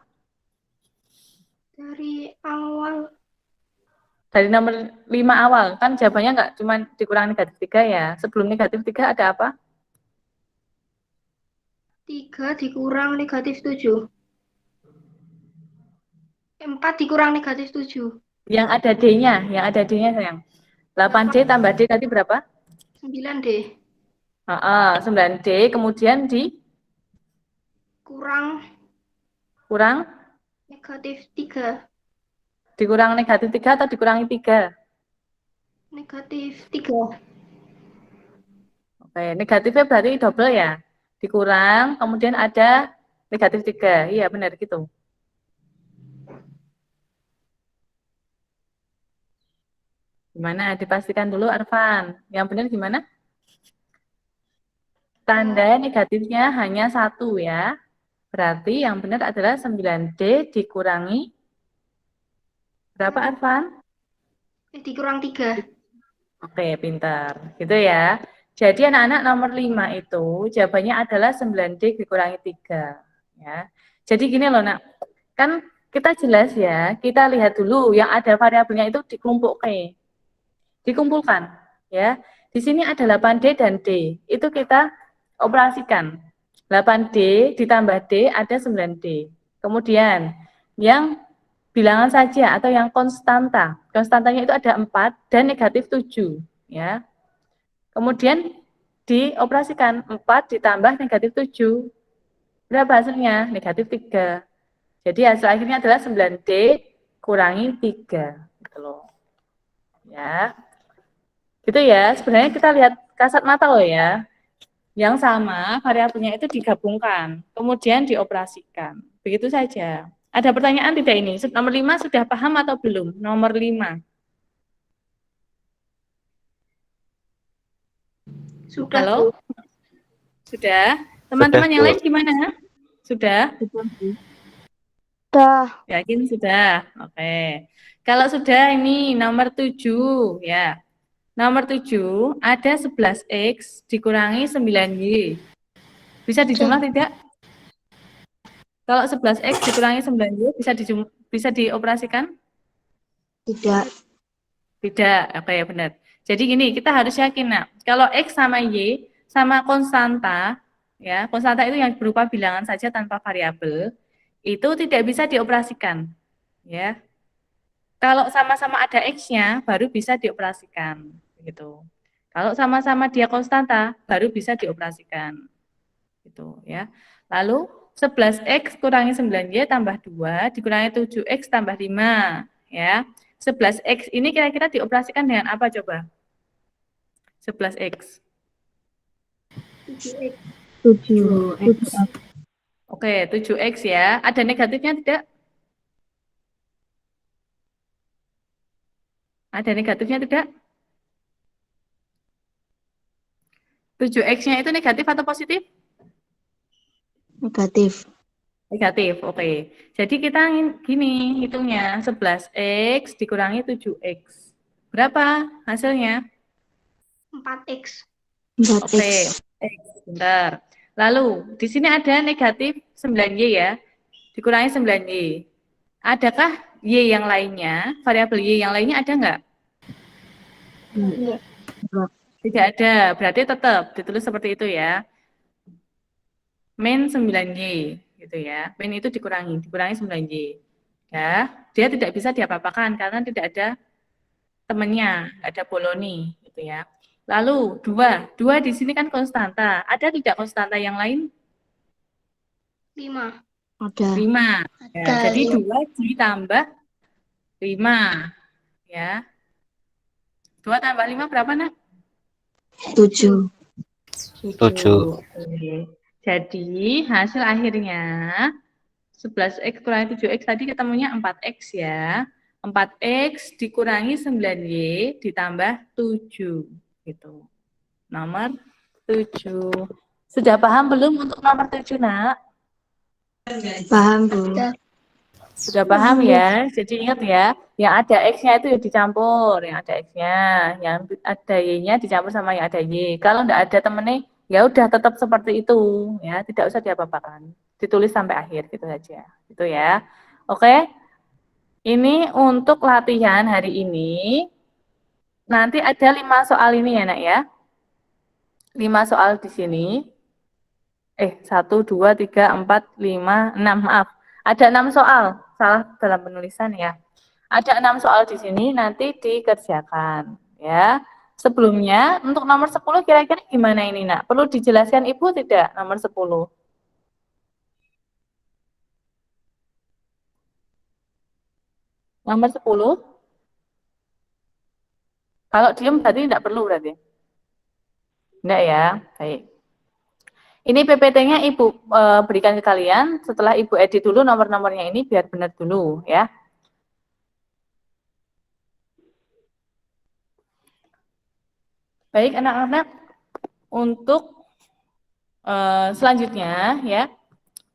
Dari awal. Dari nomor 5 awal. Kan jawabannya nggak cuma dikurang negatif 3 ya. Sebelum negatif 3 ada apa? 3 dikurang negatif 7. 4 dikurang negatif 7. Yang ada D-nya sayang. 8D tambah D tadi berapa? 9D. 9D, kemudian kurang negatif 3. Dikurang negatif 3 atau dikurangi 3? Negatif 3. Oke, negatifnya berarti double ya. Dikurang, kemudian ada negatif 3. Iya, benar gitu. Gimana? Dipastikan dulu, Arfan. Yang benar gimana? Tanda negatifnya hanya 1 ya. Berarti yang benar adalah 9D dikurangi berapa, Arfan? Dikurang 3. Oke, pintar. Gitu ya. Jadi anak-anak nomor 5 itu jawabannya adalah 9D dikurangi 3. Ya. Jadi gini loh, Nak. Kan kita jelas ya, kita lihat dulu yang ada variabelnya itu dikumpulkan. Ya. Di sini ada 8D dan D. Itu kita operasikan. 8D ditambah D ada 9D. Kemudian yang bilangan saja atau yang konstanta. Konstantanya itu ada 4 dan negatif 7. Ya. Kemudian dioperasikan 4 ditambah negatif 7. Berapa hasilnya? Negatif 3. Jadi hasil akhirnya adalah 9D kurangi 3. Gitu loh. Ya. Gitu ya. Sebenarnya kita lihat kasat mata loh ya. Yang sama variabelnya itu digabungkan. Kemudian dioperasikan. Begitu saja. Ada pertanyaan tidak ini? Nomor 5 sudah paham atau belum? Nomor 5. Sudah. Halo? Sudah? Teman-teman yang lain gimana? Sudah? Sudah. Yakin sudah? Oke. Kalau sudah ini nomor 7 ya. Nomor 7 ada 11X dikurangi 9Y. Bisa dijumlah tidak? Kalau 11X dikurangi 9Y bisa dioperasikan? Tidak. Tidak. Oke, ya benar. Jadi gini, kita harus yakin, Nak. Kalau X sama Y sama konstanta, ya, konstanta itu yang berupa bilangan saja tanpa variabel, itu tidak bisa dioperasikan. Ya. Kalau sama-sama ada X-nya, baru bisa dioperasikan. Gitu. Kalau sama-sama dia konstanta, baru bisa dioperasikan. Gitu, ya. Lalu 11X kurangi 9Y tambah 2 dikurangi 7X tambah 5. Ya. 11X ini kira-kira dioperasikan dengan apa coba? 11X. 7x. Oke, 7X ya. Ada negatifnya tidak? Ada negatifnya tidak? 7X-nya itu negatif atau positif? Negatif. Negatif, oke. Jadi kita gini hitungnya, 11X dikurangi 7X. Berapa hasilnya? 4x. 4x. Oke, X, bentar. Lalu, di sini ada negatif 9Y ya, dikurangi 9Y. Adakah Y yang lainnya, variabel Y yang lainnya ada nggak? Iya. Tidak ada, berarti tetap ditulis seperti itu ya. Min 9Y, gitu ya. Min itu dikurangi 9Y. Ya, dia tidak bisa diapa-apakan karena tidak ada temannya, nggak ada boloni, gitu ya. Lalu 2 di sini kan konstanta. Ada tidak konstanta yang lain? 5. Ada. 5. Ya, Ada, jadi iya. 2 ditambah 5. Ya. 2 tambah 5 berapa, Nak? 7. 7. Oke. Jadi hasil akhirnya 11X kurangi 7X tadi ketemunya 4X ya. 4X dikurangi 9Y ditambah 7. Gitu. Nomor 7. Sudah paham belum untuk nomor 7, Nak? Paham, Bu. Sudah paham ya? Jadi ingat ya, yang ada X-nya itu dicampur, yang ada X-nya, yang ada Y-nya dicampur sama yang ada Y. Kalau enggak ada temennya, ya udah tetap seperti itu, ya, tidak usah diapa-apakan. Ditulis sampai akhir gitu saja. Gitu ya. Oke. Ini untuk latihan hari ini. Nanti ada 5 soal ini ya, Nak ya. 5 soal di sini. 1, 2, 3, 4, 5, 6, maaf. Ada 6 soal, salah dalam penulisan ya. Ada 6 soal di sini, nanti dikerjakan. Ya. Sebelumnya, untuk nomor 10 kira-kira gimana ini, Nak? Perlu dijelaskan Ibu tidak nomor 10? Nomor 10? Kalau diem berarti tidak perlu berarti? Enggak ya, baik. Ini PPT-nya Ibu berikan ke kalian, setelah Ibu edit dulu nomor-nomornya ini biar benar dulu ya. Baik anak-anak, untuk selanjutnya ya,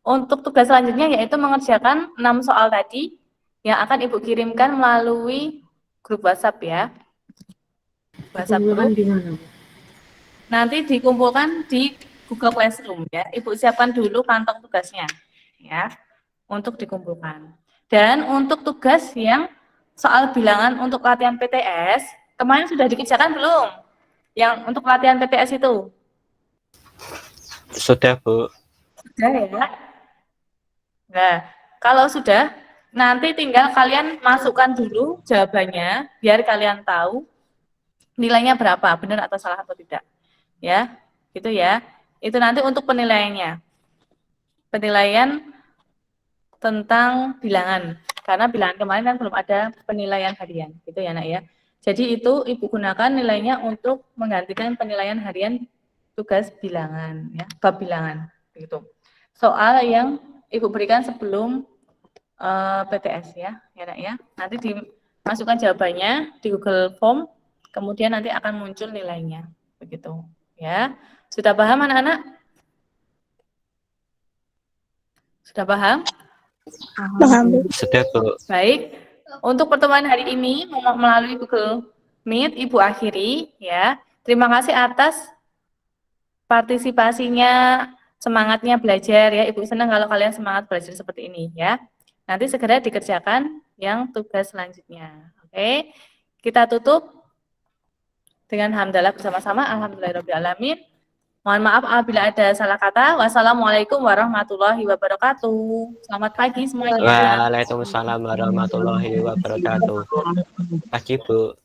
untuk tugas selanjutnya yaitu mengerjakan 6 soal tadi yang akan Ibu kirimkan melalui grup WhatsApp ya. WhatsApp grup. Nanti dikumpulkan di Google Classroom ya. Ibu siapkan dulu kantong tugasnya ya untuk dikumpulkan. Dan untuk tugas yang soal bilangan untuk latihan PTS, kemarin sudah dikerjakan belum? Yang untuk latihan PTS itu? Sudah, Bu. Sudah ya. Nah, kalau sudah, nanti tinggal kalian masukkan dulu jawabannya biar kalian tahu nilainya berapa, benar atau salah atau tidak. Ya, gitu ya. Itu nanti untuk penilaiannya. Penilaian tentang bilangan. Karena bilangan kemarin kan belum ada penilaian harian. Gitu ya, Nak ya. Jadi itu Ibu gunakan nilainya untuk menggantikan penilaian harian tugas bilangan. Ya, bab bilangan. Gitu. Soal yang Ibu berikan sebelum PTS ya, Nak ya. Nanti dimasukkan jawabannya di Google Form. Kemudian nanti akan muncul nilainya. Begitu. Ya. Sudah paham anak-anak? Sudah paham? Paham. Sudah, Bu. Baik. Untuk pertemuan hari ini melalui Google Meet Ibu akhiri ya. Terima kasih atas partisipasinya, semangatnya belajar ya. Ibu senang kalau kalian semangat belajar seperti ini ya. Nanti segera dikerjakan yang tugas selanjutnya. Oke. Kita tutup dengan hamdalah bersama-sama. Alhamdulillahirabbil alamin. Mohon maaf apabila ada salah kata. Wassalamualaikum warahmatullahi wabarakatuh. Selamat pagi semuanya. Waalaikumsalam warahmatullahi wabarakatuh. Pagi, Bu.